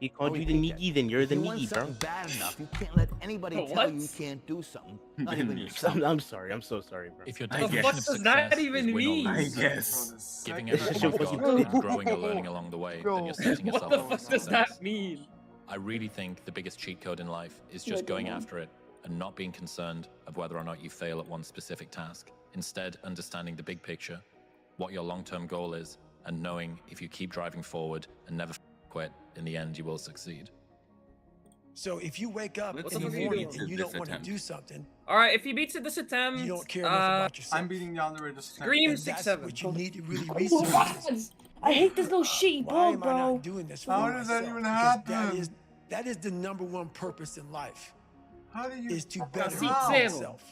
He called I'll you the repeat that. niggy, then you're If the you want niggy, bro. something bad enough, you can't let anybody tell What? you you can't do something. Not even I'm yourself. I'm sorry. I'm so sorry, bro. If your I definition guess. of What does that success even is win or mean? I lose, guess. giving It's everything just you've what got you and growing or learning along the way, then you're setting What yourself the up for fuck does success. that mean? I really think the biggest cheat code in life is just going after it and not being concerned of whether or not you fail at one specific task. Instead, understanding the big picture, what your long-term goal is, and knowing if you keep driving forward and never quit, in the end you will succeed. So if you wake up Let's in the see if he morning beats and you this don't want to attempt. do something, All right, if he beats it this attempt, you don't care enough about yourself. I'm beating Yandere this time. Scream And 6-7. that's what you need to really Oh, research. God. I hate this little shitty Why bug, am I bro. not doing this for How does that myself? even Because happen? that is the number one purpose in life, How do you? is to better How? yourself.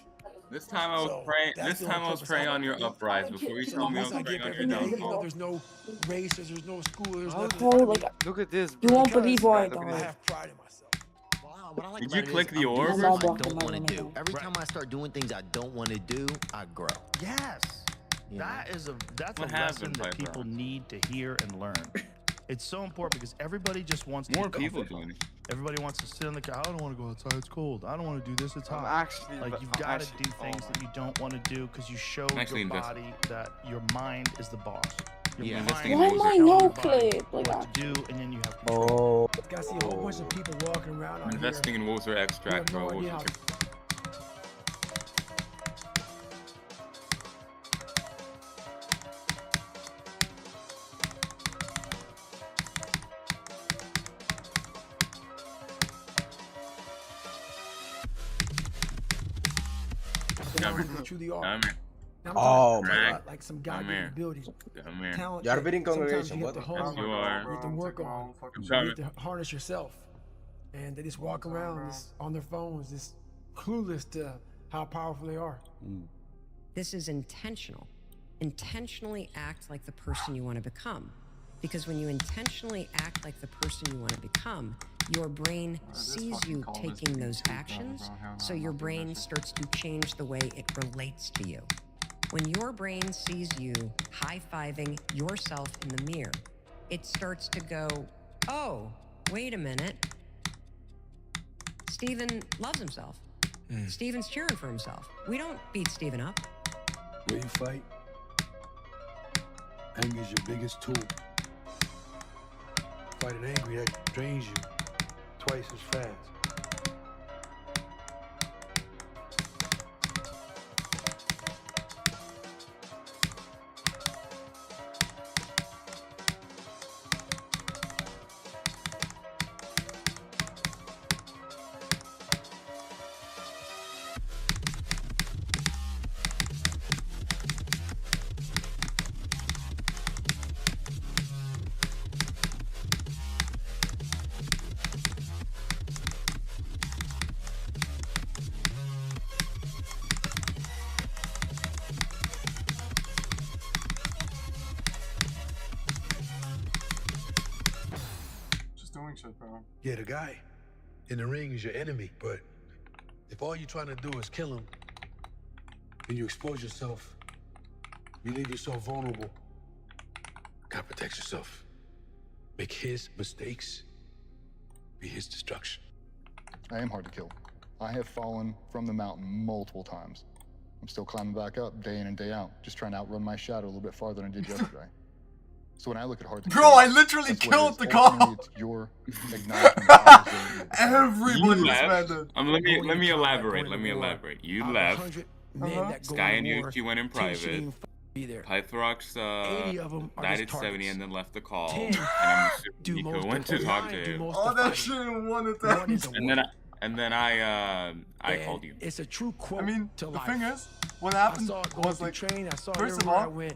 This time I was So, praying. that's This the time only I was purpose praying I on your have. uprise before you So told me I once was I praying get on there, your you know, downfall. there's no races, there's no school, there's nothing. Bro, like, Look at this. you bro. won't believe why I Look at I died. have pride in myself. What I like Did about you it is click the I'm orb? doing I'm things not I walking don't my want own to do. way. Every time I start doing things I don't want to do, I grow. Yes. You know? That's What a happened, lesson that Piper? people need to hear and learn. It's so important because everybody just wants to More be people comfortable. doing it. Everybody wants to sit on the couch. I don't want to go outside. It's cold. I don't want to do this. It's I'm hot. actually. Like you've I'm got to actually- do things oh that you don't want to do because you show actually your invested. body that your mind is the boss. Your Yeah, mind investing is in Why music. am I telling no your body clip? Like, what to do, and then you have control. Oh. I see a whole bunch of people walking around out Investing here. in Wozer You extract, have no bro. idea Wozer how- Come who here. they truly are. Come here. Now, I'm Oh, talking my about, like some Come God-given here. abilities. Come here. Talent You're that bidding sometimes congregation, you have to what? hone. You are. You have to work on. I'm You coming. need to harness yourself. And they just walk around just on their phones, just clueless to how powerful they are. This is intentional. Intentionally act like the person you want to become. Because when you intentionally act like the person you want to become, your brain sees you taking those actions, so your brain starts to change the way it relates to you. When your brain sees you high-fiving yourself in the mirror, it starts to go, oh, wait a minute. Steven loves himself. Steven's cheering for himself. We don't beat Steven up. Where you fight, anger is your biggest tool. Fighting angry, that drains you twice as fast. Doing shit, bro. Yeah, the guy in the ring is your enemy, but if all you're trying to do is kill him, then you expose yourself, you leave yourself vulnerable. Gotta protect yourself. Make his mistakes be his destruction. I am hard to kill. I have fallen from the mountain multiple times. I'm still climbing back up day in and day out, just trying to outrun my shadow a little bit farther than I did yesterday. So when I look at hard to Bro, kill, I literally that's what it killed is. the Ultimately, cop. It's your acknowledgement of how resilient you are. Everybody You was left. mad. Let me elaborate. Let me elaborate. You left. Sky and Yuki went in private. Pythrox died at 70 and then left the call. And I'm assuming Nico went to talk to him. All that shit in one attempt. And then I called you. It's a true quote. I mean, to the life. thing is, what happened I saw it was like, train. I saw first of everywhere I all, went.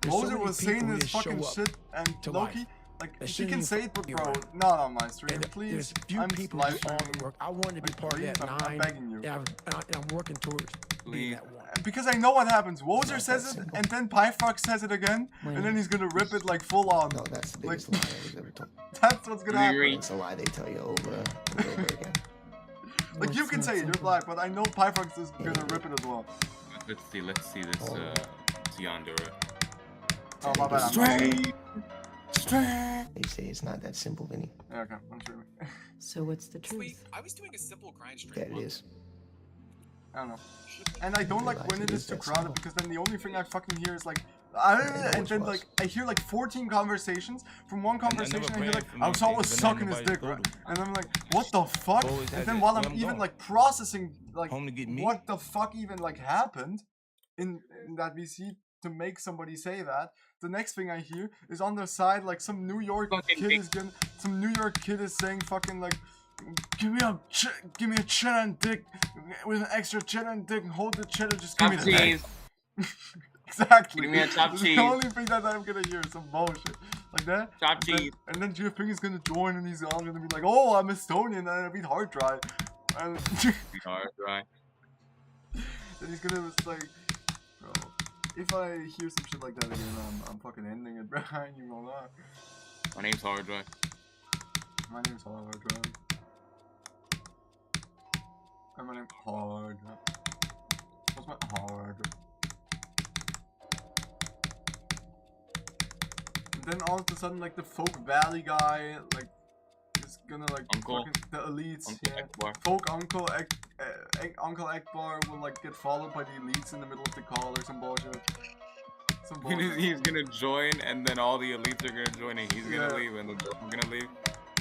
There's so Moser many was people saying who this just fucking show up shit, and to Loki, life. like, That she shouldn't can even say it, but be bro, around. not on my stream, And please. there's few I'm people live who do all streaming. the work. I wanted to be Like, part of please, that I'm 9. begging you. And I'm working towards being that one. Because I know what happens. Wozer says it, and then Pyfox says it again, and then he's gonna rip it like full on. No, that's the like, biggest lie I've ever told. That's what's gonna happen. It's a lie they tell you over and over again. Like, you can say it, you're black, but I know Pyfox is gonna rip it as well. Let's see this Yandere. Oh, my bad. They say it's not that simple, Vinny. Yeah, okay, I'm streaming. So what's the truth? Wait, I was doing a simple grind stream. That it is. I don't know. And I don't like when it is too crowded, because then the only thing I fucking hear is like, and then like I hear like 14 conversations. From one conversation I hear like, I was always sucking his dick, right? And I'm like, what the fuck? And then while I'm even like processing like what the fuck even like happened in that VC to make somebody say that, the next thing I hear is on the side like some New York kid is saying fucking like, give me a cheddar and dick with an extra cheddar and dick and hold the cheddar, just give me the dick. Exactly. Give me a chopped cheese. The only thing that I'm gonna hear is some bullshit like that. Chopped cheese. And then Jeff Ping is gonna join and he's all gonna be like, oh, I'm Estonian and I beat hard dry. And Hard dry. and he's gonna just like, bro, if I hear some shit like that again, I'm fucking ending it, bro. You know that. My name's Hard Dry. My name's Hard Dry. And my name's Hard Dry. What's my Hard Dry? Then all of a sudden, like the Folk Valley guy, like is gonna like Uncle. fucking the elites. Uncle Yeah. Ekbar. Folk Uncle Ekbar will like get followed by the elites in the middle of the call or some bullshit. Some bullshit. He's gonna join, and then all the elites are gonna join, and he's gonna Yeah. leave, and the girls are gonna leave.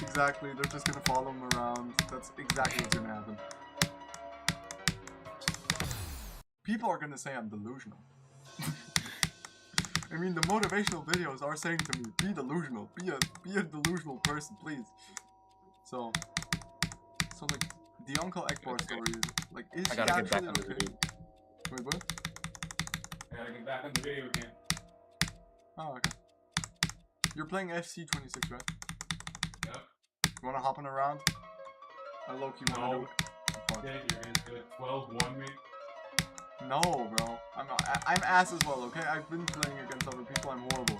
Exactly, they're just gonna follow him around. That's exactly what's gonna happen. People are gonna say I'm delusional. I mean, the motivational videos are saying to me, be delusional, be a delusional person, please. So like, the Uncle Ekbar story, like, is I he gotta get back actually on the okay? video. Wait, what? I gotta get back on the video again. Oh, okay. You're playing FC26, right? Yep. You wanna hop in a round? I low-key wanna do it. Yeah, you're gonna do it 12-1 me. No, bro. I'm ass as well, okay? I've been playing against other people, I'm horrible.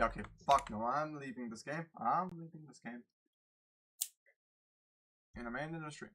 Yeah, okay. Fuck no, I'm leaving this game. I'm leaving this game. And I'm ending the stream.